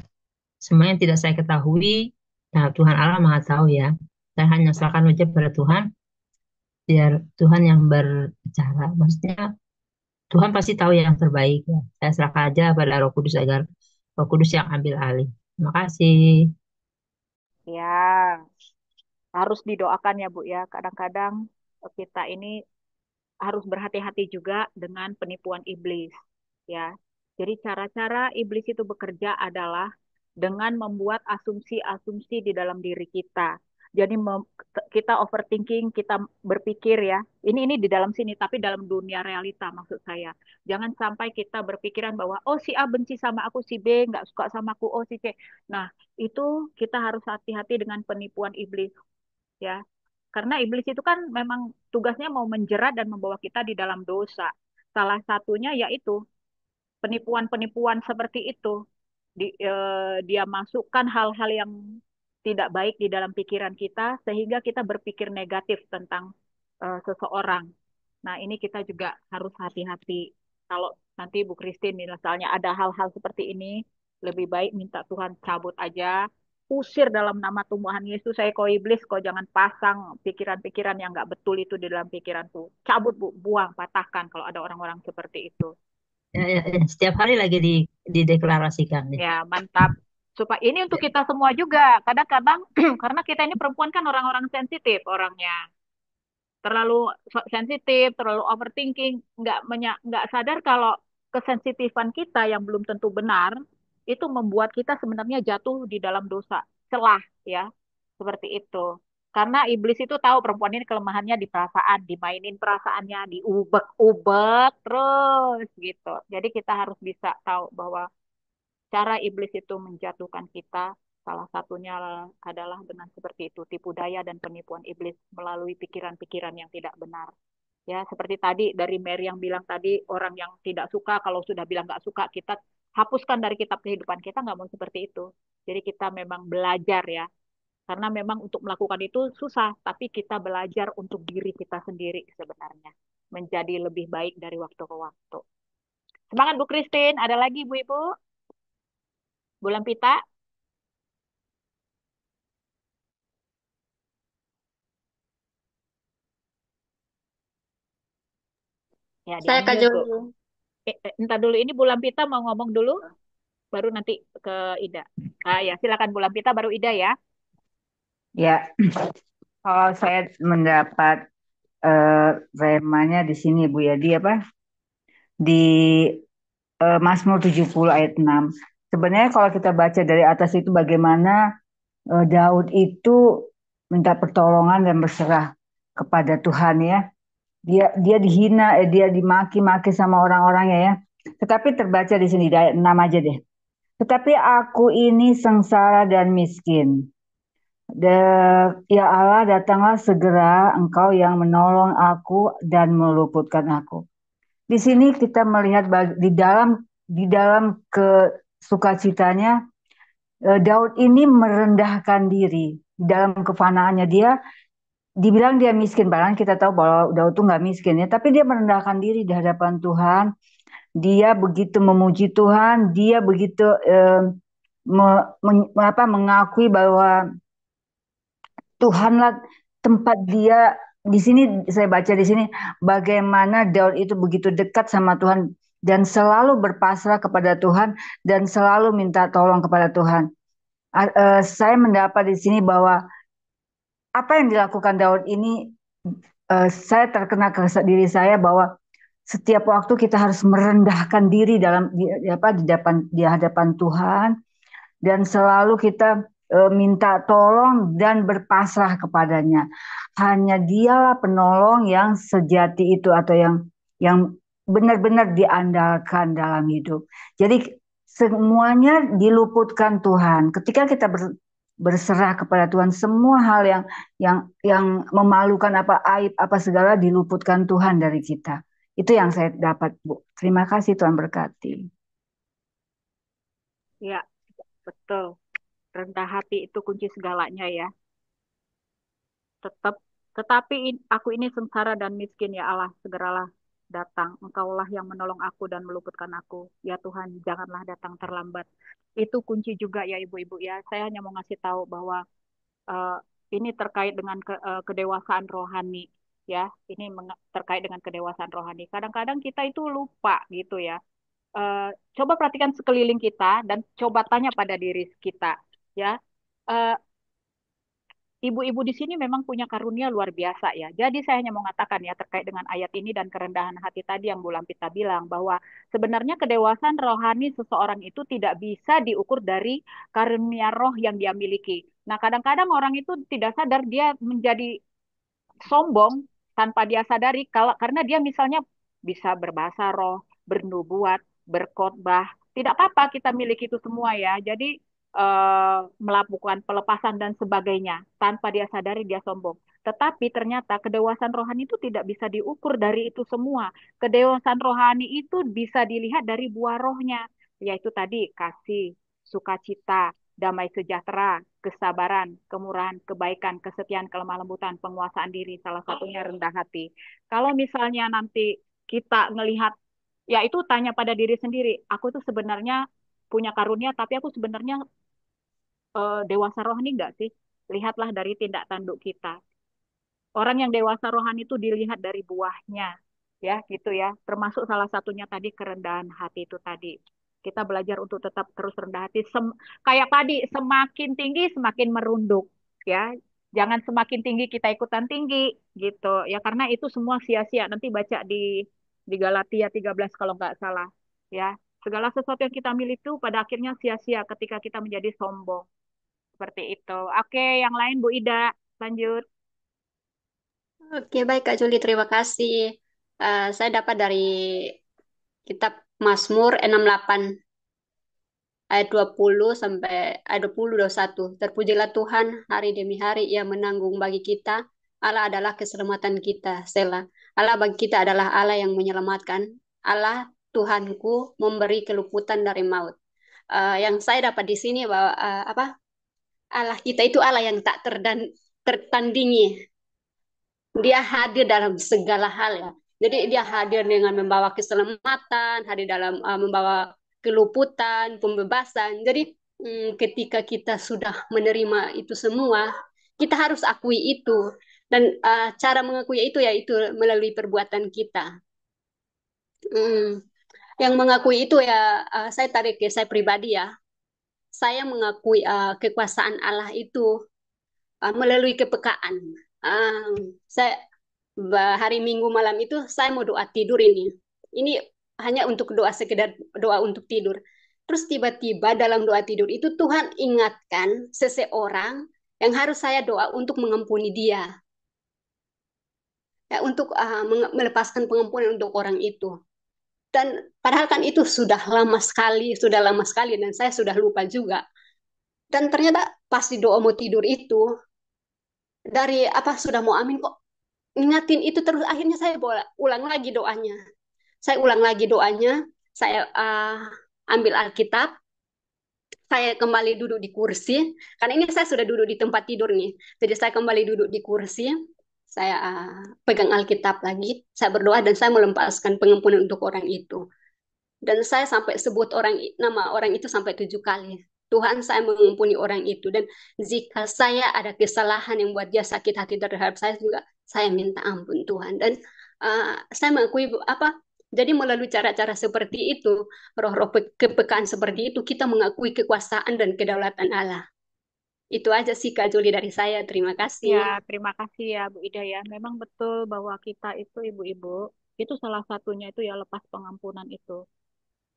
Speaker 5: semua yang tidak saya ketahui, nah Tuhan Allah Maha tahu ya. Saya hanya serahkan saja pada Tuhan, biar Tuhan yang berbicara. Maksudnya Tuhan pasti tahu yang terbaik ya. Saya serahkan aja pada Roh Kudus agar Roh Kudus yang ambil alih. Terima kasih.
Speaker 13: Ya, harus didoakan ya Bu ya. Kadang-kadang kita ini harus berhati-hati juga dengan penipuan iblis ya. Jadi cara-cara iblis itu bekerja adalah dengan membuat asumsi-asumsi di dalam diri kita. Jadi kita overthinking, kita berpikir ya. Ini di dalam sini, tapi dalam dunia realita maksud saya. Jangan sampai kita berpikiran bahwa oh si A benci sama aku, si B nggak suka sama aku, oh si C. Nah itu kita harus hati-hati dengan penipuan iblis ya. Karena iblis itu kan memang tugasnya mau menjerat dan membawa kita di dalam dosa. Salah satunya yaitu penipuan-penipuan seperti itu. Dia masukkan hal-hal yang tidak baik di dalam pikiran kita sehingga kita berpikir negatif tentang seseorang. Nah, ini kita juga harus hati-hati. Kalau nanti Bu Christine misalnya ada hal-hal seperti ini, lebih baik minta Tuhan cabut aja, usir dalam nama Tuhan Yesus. Saya kau iblis, kau jangan pasang pikiran-pikiran yang nggak betul itu di dalam pikiranku. Cabut, Bu, buang, patahkan kalau ada orang-orang seperti itu.
Speaker 5: Ya, setiap hari lagi dideklarasikan.
Speaker 13: Ya, mantap. Supaya ini untuk kita semua juga. Kadang-kadang karena kita ini perempuan kan orang-orang sensitif orangnya. Terlalu sensitif, terlalu overthinking, nggak sadar kalau kesensitifan kita yang belum tentu benar itu membuat kita sebenarnya jatuh di dalam dosa, celah ya, seperti itu. Karena iblis itu tahu perempuan ini kelemahannya di perasaan, dimainin perasaannya, diubek-ubek terus gitu. Jadi kita harus bisa tahu bahwa cara iblis itu menjatuhkan kita, salah satunya adalah dengan seperti itu, tipu daya dan penipuan iblis melalui pikiran-pikiran yang tidak benar. Ya, seperti tadi dari Mary yang bilang tadi, orang yang tidak suka, kalau sudah bilang nggak suka, kita hapuskan dari kitab kehidupan kita, nggak mau seperti itu. Jadi kita memang belajar ya, karena memang untuk melakukan itu susah, tapi kita belajar untuk diri kita sendiri sebenarnya, menjadi lebih baik dari waktu ke waktu. Semangat Bu Christine, ada lagi Bu Ibu? Bulan Pita? Ya,
Speaker 3: Saya Kak
Speaker 13: di-unmute, Bu.
Speaker 3: Jolu.
Speaker 13: Entar dulu, ini Bulan Pita mau ngomong dulu, baru nanti ke Ida. Ya, silakan Bulan Pita, baru Ida ya.
Speaker 1: Ya, kalau saya mendapat remanya di sini Bu ya, di apa? Di Mazmur 70 ayat 6. Sebenarnya kalau kita baca dari atas itu bagaimana Daud itu minta pertolongan dan berserah kepada Tuhan ya. Dia dihina, dia dimaki-maki sama orang-orangnya ya. Tetapi terbaca di sini di ayat 6 aja deh. Tetapi aku ini sengsara dan miskin. Ya Allah, datanglah segera Engkau yang menolong aku dan meluputkan aku. Di sini kita melihat di dalam kesukacitanya Daud ini merendahkan diri di dalam kefanaannya. Dia dibilang dia miskin, padahal kita tahu bahwa Daud itu nggak miskin ya, tapi dia merendahkan diri di hadapan Tuhan. Dia begitu memuji Tuhan, dia begitu mengakui bahwa Tuhanlah tempat dia. Di sini saya baca di sini bagaimana Daud itu begitu dekat sama Tuhan dan selalu berpasrah kepada Tuhan dan selalu minta tolong kepada Tuhan. Saya mendapat di sini bahwa apa yang dilakukan Daud ini, saya terkena ke diri saya bahwa setiap waktu kita harus merendahkan diri di hadapan Tuhan dan selalu kita minta tolong dan berpasrah kepadanya. Hanya Dialah penolong yang sejati itu atau yang benar-benar diandalkan dalam hidup. Jadi semuanya diluputkan Tuhan. Ketika kita berserah kepada Tuhan, semua hal yang memalukan, aib apa segala diluputkan Tuhan dari kita. Itu yang saya dapat, Bu. Terima kasih, Tuhan berkati.
Speaker 13: Ya, betul. Rendah hati itu kunci segalanya ya. Tetapi aku ini sengsara dan miskin ya Allah, segeralah datang. Engkaulah yang menolong aku dan meluputkan aku. Ya Tuhan, janganlah datang terlambat. Itu kunci juga ya ibu-ibu ya. Saya hanya mau ngasih tahu bahwa eh, ini terkait dengan kedewasaan rohani ya. Ini terkait dengan kedewasaan rohani. Kadang-kadang kita itu lupa gitu ya. Eh, Coba perhatikan sekeliling kita dan coba tanya pada diri kita ya. Eh, Ibu-ibu di sini memang punya karunia luar biasa ya. Jadi saya hanya mau mengatakan ya terkait dengan ayat ini dan kerendahan hati tadi yang Bu Lampita bilang bahwa sebenarnya kedewasaan rohani seseorang itu tidak bisa diukur dari karunia roh yang dia miliki. Nah, kadang-kadang orang itu tidak sadar dia menjadi sombong tanpa dia sadari kalau karena dia misalnya bisa berbahasa roh, bernubuat, berkhotbah. Tidak apa-apa kita miliki itu semua ya. Jadi melakukan pelepasan dan sebagainya tanpa dia sadari dia sombong. Tetapi ternyata kedewasaan rohani itu tidak bisa diukur dari itu semua. Kedewasaan rohani itu bisa dilihat dari buah rohnya, yaitu tadi kasih, sukacita, damai sejahtera, kesabaran, kemurahan, kebaikan, kesetiaan, kelemah lembutan, penguasaan diri, salah satunya rendah hati. Kalau misalnya nanti kita ngelihat, ya itu tanya pada diri sendiri, aku tuh sebenarnya punya karunia, tapi aku sebenarnya dewasa rohani enggak sih? Lihatlah dari tindak tanduk kita. Orang yang dewasa rohani itu dilihat dari buahnya, ya gitu ya. Termasuk salah satunya tadi kerendahan hati itu tadi. Kita belajar untuk tetap terus rendah hati. Kayak tadi, semakin tinggi semakin merunduk, ya. Jangan semakin tinggi kita ikutan tinggi, gitu. Ya karena itu semua sia-sia. Nanti baca di Galatia 13 kalau nggak salah, ya. Segala sesuatu yang kita miliki itu pada akhirnya sia-sia ketika kita menjadi sombong. Seperti itu. Oke, yang lain Bu Ida, lanjut.
Speaker 14: Oke, baik Kak Juli, terima kasih. Saya dapat dari kitab Mazmur 68 ayat 20 sampai ayat 20 21. Terpujilah Tuhan hari demi hari ia menanggung bagi kita. Allah adalah keselamatan kita. Selah. Allah bagi kita adalah Allah yang menyelamatkan. Allah Tuhanku memberi keluputan dari maut. Yang saya dapat di sini bahwa apa? Allah kita itu Allah yang tak tertandingi. Dia hadir dalam segala hal ya. Jadi dia hadir dengan membawa keselamatan, hadir dalam membawa keluputan, pembebasan. Jadi ketika kita sudah menerima itu semua, kita harus akui itu. Dan cara mengakui itu yaitu melalui perbuatan kita. Yang mengakui itu ya, saya tarik ke saya pribadi ya. Saya mengakui kekuasaan Allah itu melalui kepekaan. Saya hari Minggu malam itu saya mau doa tidur ini. Ini hanya untuk doa sekedar doa untuk tidur. Terus tiba-tiba dalam doa tidur itu Tuhan ingatkan seseorang yang harus saya doa untuk mengampuni dia. Ya, untuk melepaskan pengampunan untuk orang itu. Dan padahal kan itu sudah lama sekali dan saya sudah lupa juga. Dan ternyata pas di doa mau tidur itu dari apa sudah mau amin kok ingatin itu terus akhirnya saya ulang lagi doanya. Saya ulang lagi doanya, saya ambil Alkitab, saya kembali duduk di kursi, karena ini saya sudah duduk di tempat tidur nih. Jadi saya kembali duduk di kursi, saya pegang Alkitab lagi, saya berdoa dan saya melepaskan pengampunan untuk orang itu. Dan saya sampai sebut nama orang itu sampai 7 kali. Tuhan, saya mengampuni orang itu. Dan jika saya ada kesalahan yang buat dia sakit hati terhadap saya juga, saya minta ampun Tuhan. Dan saya mengakui apa? Jadi melalui cara-cara seperti itu, roh-roh kepekaan seperti itu, kita mengakui kekuasaan dan kedaulatan Allah. Itu aja sih Kak Juli dari saya. Terima kasih.
Speaker 13: Ya, terima kasih ya Bu Ida ya. Memang betul bahwa kita itu ibu-ibu, itu salah satunya itu ya lepas pengampunan itu.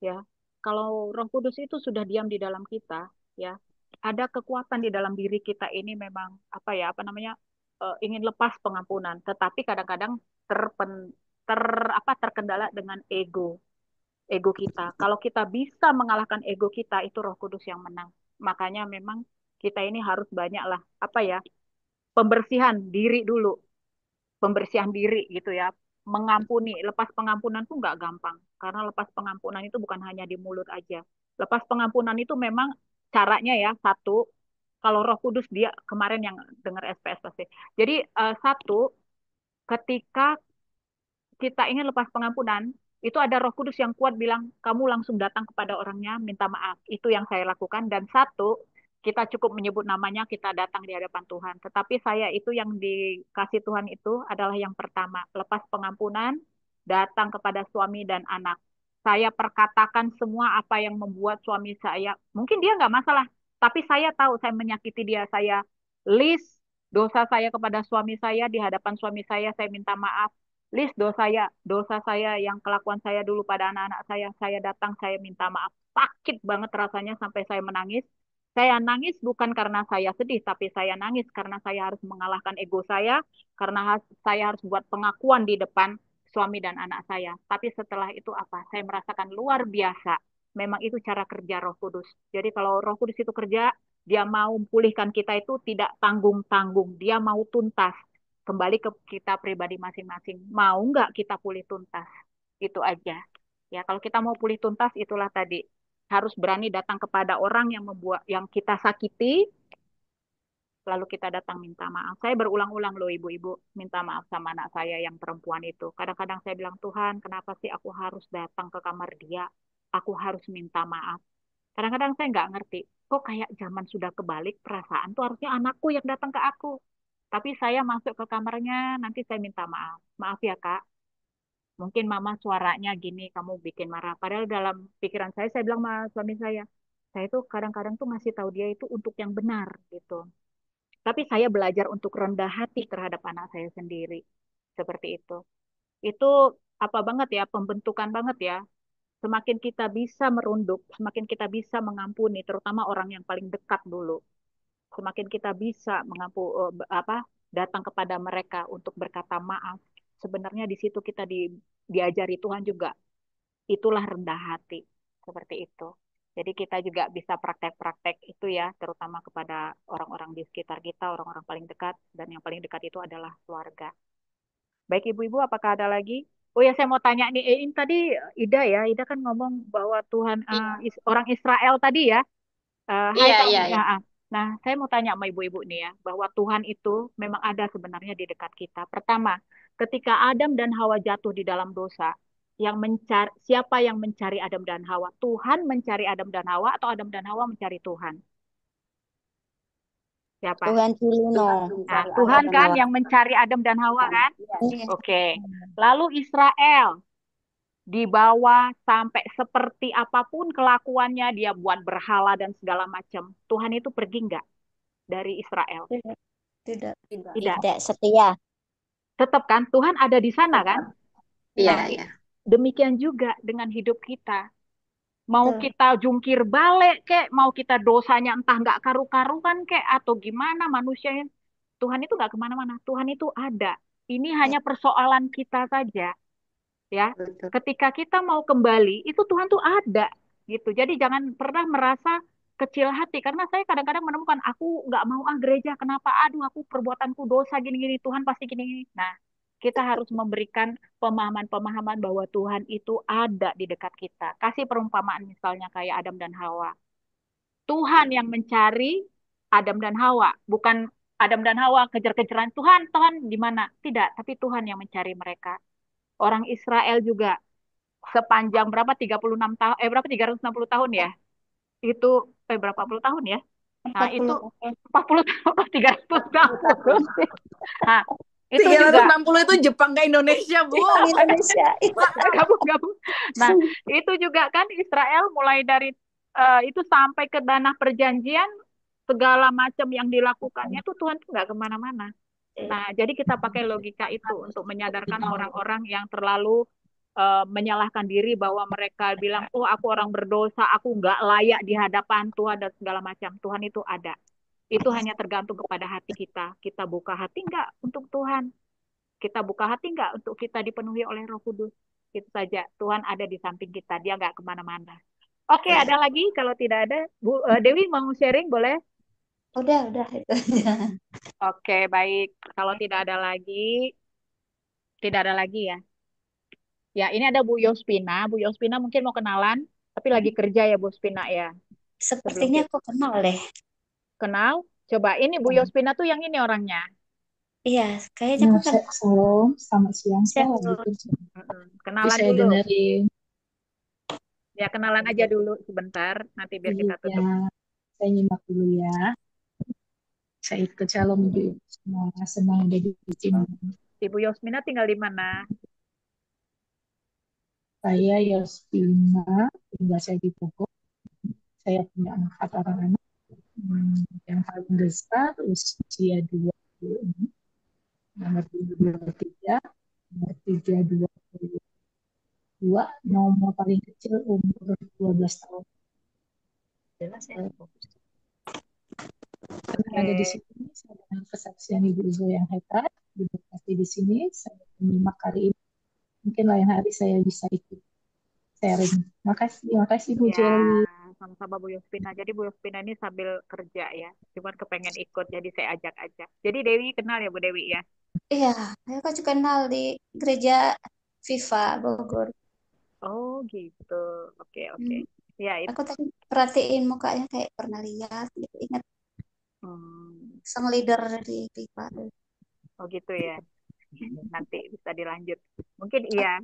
Speaker 13: Ya, kalau Roh Kudus itu sudah diam di dalam kita, ya, ada kekuatan di dalam diri kita ini memang apa namanya ingin lepas pengampunan, tetapi kadang-kadang terkendala dengan ego kita. Kalau kita bisa mengalahkan ego kita, itu Roh Kudus yang menang. Makanya memang kita ini harus banyaklah pembersihan diri dulu, pembersihan diri gitu ya, mengampuni. Lepas pengampunan tuh nggak gampang. Karena lepas pengampunan itu bukan hanya di mulut aja. Lepas pengampunan itu memang caranya ya, satu, kalau Roh Kudus dia kemarin yang dengar SPS pasti. Jadi satu, ketika kita ingin lepas pengampunan, itu ada Roh Kudus yang kuat bilang, kamu langsung datang kepada orangnya, minta maaf. Itu yang saya lakukan. Dan satu, kita cukup menyebut namanya, kita datang di hadapan Tuhan. Tetapi saya itu yang dikasih Tuhan itu adalah yang pertama. Lepas pengampunan, datang kepada suami dan anak. Saya perkatakan semua apa yang membuat suami saya, mungkin dia nggak masalah, tapi saya tahu saya menyakiti dia. Saya list dosa saya kepada suami saya, di hadapan suami saya minta maaf. List dosa saya yang kelakuan saya dulu pada anak-anak saya datang, saya minta maaf. Sakit banget rasanya sampai saya menangis. Saya nangis bukan karena saya sedih, tapi saya nangis karena saya harus mengalahkan ego saya, karena saya harus buat pengakuan di depan suami dan anak saya. Tapi setelah itu apa? Saya merasakan luar biasa. Memang itu cara kerja Roh Kudus. Jadi kalau Roh Kudus itu kerja, dia mau pulihkan kita itu tidak tanggung-tanggung. Dia mau tuntas. Kembali ke kita pribadi masing-masing. Mau nggak kita pulih tuntas? Itu aja. Ya, kalau kita mau pulih tuntas, itulah tadi. Harus berani datang kepada orang yang kita sakiti, lalu kita datang minta maaf. Saya berulang-ulang loh ibu-ibu minta maaf sama anak saya yang perempuan itu. Kadang-kadang saya bilang, Tuhan, kenapa sih aku harus datang ke kamar dia? Aku harus minta maaf. Kadang-kadang saya nggak ngerti, kok kayak zaman sudah kebalik, perasaan tuh harusnya anakku yang datang ke aku. Tapi saya masuk ke kamarnya, nanti saya minta maaf. Maaf ya kak, mungkin mama suaranya gini, kamu bikin marah. Padahal dalam pikiran saya bilang sama suami saya tuh kadang-kadang tuh masih tahu dia itu untuk yang benar gitu. Tapi saya belajar untuk rendah hati terhadap anak saya sendiri. Seperti itu. Itu apa banget ya, pembentukan banget ya. Semakin kita bisa merunduk, semakin kita bisa mengampuni, terutama orang yang paling dekat dulu. Semakin kita bisa datang kepada mereka untuk berkata maaf. Sebenarnya di situ kita diajari Tuhan juga. Itulah rendah hati. Seperti itu. Jadi kita juga bisa praktek-praktek itu ya, terutama kepada orang-orang di sekitar kita, orang-orang paling dekat, dan yang paling dekat itu adalah keluarga. Baik ibu-ibu, apakah ada lagi? Oh ya, saya mau tanya nih, ini tadi Ida ya, Ida kan ngomong bahwa Tuhan orang Israel tadi ya. Hai
Speaker 14: Iya,
Speaker 13: Kak,
Speaker 14: iya, iya.
Speaker 13: nah saya mau tanya sama ibu-ibu nih ya, bahwa Tuhan itu memang ada sebenarnya di dekat kita. Pertama, ketika Adam dan Hawa jatuh di dalam dosa, siapa yang mencari Adam dan Hawa? Tuhan mencari Adam dan Hawa atau Adam dan Hawa mencari Tuhan? Siapa?
Speaker 4: Tuhan dulu no.
Speaker 13: Nah, Tuhan kan yang mencari Adam dan Hawa kan? Oke. Lalu Israel dibawa sampai seperti apapun kelakuannya, dia buat berhala dan segala macam. Tuhan itu pergi nggak dari Israel?
Speaker 4: Tidak setia.
Speaker 13: Tetap kan? Tuhan ada di sana kan?
Speaker 14: Iya,
Speaker 13: Nah,
Speaker 14: iya.
Speaker 13: demikian juga dengan hidup kita. Mau kita jungkir balik kek, mau kita dosanya entah nggak karu-karuan kek, atau gimana manusianya. Tuhan itu nggak kemana-mana. Tuhan itu ada. Ini hanya persoalan kita saja. Ya, ketika kita mau kembali, itu Tuhan tuh ada. Gitu. Jadi jangan pernah merasa kecil hati. Karena saya kadang-kadang menemukan, aku nggak mau gereja. Kenapa? Aduh, aku perbuatanku dosa gini-gini. Tuhan pasti gini-gini. Nah, kita harus memberikan pemahaman-pemahaman bahwa Tuhan itu ada di dekat kita. Kasih perumpamaan misalnya kayak Adam dan Hawa. Tuhan yang mencari Adam dan Hawa, bukan Adam dan Hawa kejar-kejaran Tuhan, Tuhan di mana? Tidak, tapi Tuhan yang mencari mereka. Orang Israel juga sepanjang berapa 36 tahun berapa 360 tahun ya? Itu berapa puluh tahun ya? Nah, itu 40 tahun 300 tahun. Nah, itu
Speaker 6: 360 itu Jepang ke Indonesia, Bu.
Speaker 4: Indonesia.
Speaker 13: Gabung. Nah, itu juga kan Israel mulai dari itu sampai ke tanah perjanjian, segala macam yang dilakukannya itu Tuhan tuh nggak kemana-mana. Nah, jadi kita pakai logika itu untuk menyadarkan orang-orang yang terlalu menyalahkan diri bahwa mereka bilang, oh aku orang berdosa, aku nggak layak di hadapan Tuhan dan segala macam. Tuhan itu ada. Itu hanya tergantung kepada hati kita. Kita buka hati nggak untuk Tuhan? Kita buka hati nggak untuk kita dipenuhi oleh Roh Kudus? Itu saja. Tuhan ada di samping kita. Dia nggak kemana-mana. Oke, ada lagi? Kalau tidak ada, Bu Dewi mau sharing boleh?
Speaker 4: Udah itu aja.
Speaker 13: Oke, baik. Kalau tidak ada lagi ya. Ya, ini ada Bu Yospina. Bu Yospina mungkin mau kenalan, tapi lagi kerja ya Bu Yospina ya.
Speaker 4: Sepertinya aku kenal deh.
Speaker 13: Kenal? Coba ini Bu Yospina tuh yang ini orangnya.
Speaker 4: Iya, kayaknya aku kenal.
Speaker 15: Shalom, selamat siang. Saya lagi
Speaker 13: Shalom.
Speaker 15: kerja. Tapi
Speaker 13: Kenalan
Speaker 15: saya
Speaker 13: dulu.
Speaker 15: dengerin.
Speaker 13: Ya, kenalan aja dulu sebentar, nanti biar kita
Speaker 15: Iya,
Speaker 13: tutup.
Speaker 15: saya nyimak dulu ya. Saya ikut Shalom Ibu semua. Senang ada di sini.
Speaker 13: Ibu Yosmina tinggal di mana?
Speaker 15: Saya Yospina, tinggal saya di Bogor. Saya punya 4 orang anak. Yang paling besar usia 20, nomor 23, nomor 3 22, nomor paling kecil umur 12 tahun. Jelas ya. Karena ada di sini, saya dengan kesaksian Ibu yang hebat, diberkati di sini, saya menyimak hari ini. Mungkin lain hari saya bisa ikut sharing. Makasih Bu
Speaker 13: Ya,
Speaker 15: Jelly.
Speaker 13: sama-sama Bu Yospina. Jadi Bu Yospina ini sambil kerja ya, cuman kepengen ikut, jadi saya ajak aja. Jadi Dewi kenal ya Bu Dewi ya?
Speaker 4: Iya, aku juga kenal di gereja Viva Bogor.
Speaker 13: Oh gitu, oke. Ya itu.
Speaker 4: Aku tadi perhatiin mukanya kayak pernah lihat, gitu. Ingat sang leader di Viva.
Speaker 13: Oh gitu ya. Nanti bisa dilanjut. Mungkin iya.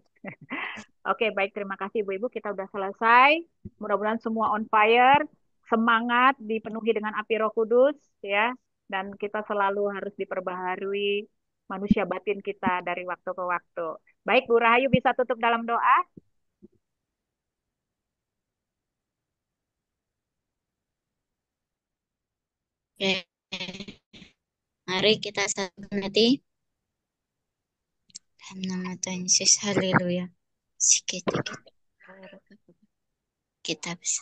Speaker 13: Oke, baik. Terima kasih Ibu-Ibu. Kita udah selesai. Mudah-mudahan semua on fire. Semangat, dipenuhi dengan api Roh Kudus. Ya. Dan kita selalu harus diperbaharui manusia batin kita dari waktu ke waktu. Baik, Bu Rahayu bisa tutup dalam doa?
Speaker 3: Oke. Mari kita satu hati. Dalam nama Tuhan Yesus, haleluya. Kita bisa.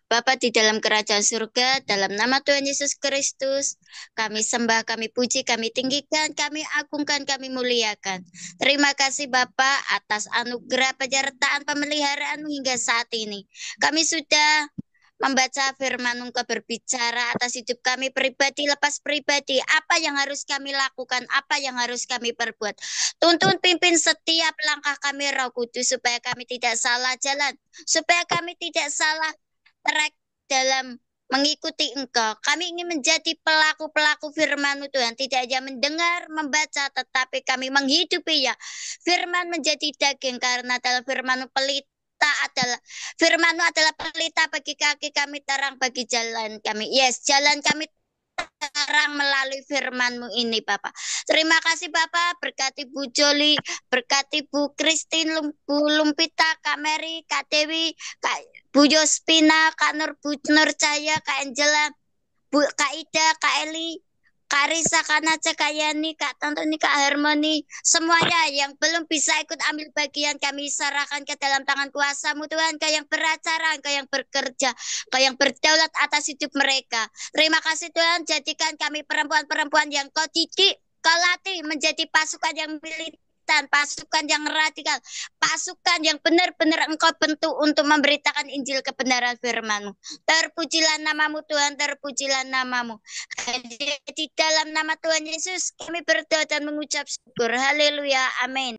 Speaker 3: Bapa di dalam kerajaan surga, dalam nama Tuhan Yesus Kristus, kami sembah, kami puji, kami tinggikan, kami agungkan, kami muliakan. Terima kasih Bapa atas anugerah penyertaan pemeliharaan hingga saat ini. Kami sudah membaca firman Engkau berbicara atas hidup kami pribadi, lepas pribadi, apa yang harus kami lakukan, apa yang harus kami perbuat. Tuntun pimpin setiap langkah kami Roh Kudus, supaya kami tidak salah jalan, supaya kami tidak salah track dalam mengikuti Engkau. Kami ingin menjadi pelaku-pelaku firman-Mu Tuhan, tidak hanya mendengar, membaca, tetapi kami menghidupi ya. Firman menjadi daging, karena dalam firman-Mu firman-Mu adalah pelita bagi kaki kami, terang bagi jalan kami. Yes, jalan kami terang melalui firman-Mu ini Bapak. Terima kasih Bapak, berkati Bu Joli, berkati Bu Christine, Bu Lumpita, Kak Mary, Kak Dewi, Bu Yospina, Kak Nur, Bu Nur Cahaya, Kak Angela, Kak Ida, Kak Eli, Kak Risa, Kak Naca, Kak Yani, Kak Tantuni, Kak Harmoni, semuanya yang belum bisa ikut ambil bagian kami serahkan ke dalam tangan kuasa-Mu Tuhan, Kau yang beracara, Kau yang bekerja, Kau yang berdaulat atas hidup mereka. Terima kasih Tuhan, jadikan kami perempuan-perempuan yang Kau didik, Kau latih menjadi pasukan yang militan, pasukan yang radikal, pasukan yang benar-benar Engkau bentuk untuk memberitakan Injil kebenaran firman-Mu. Terpujilah nama-Mu Tuhan, terpujilah nama-Mu. Di dalam nama Tuhan Yesus kami berdoa dan mengucap syukur. Haleluya, amin.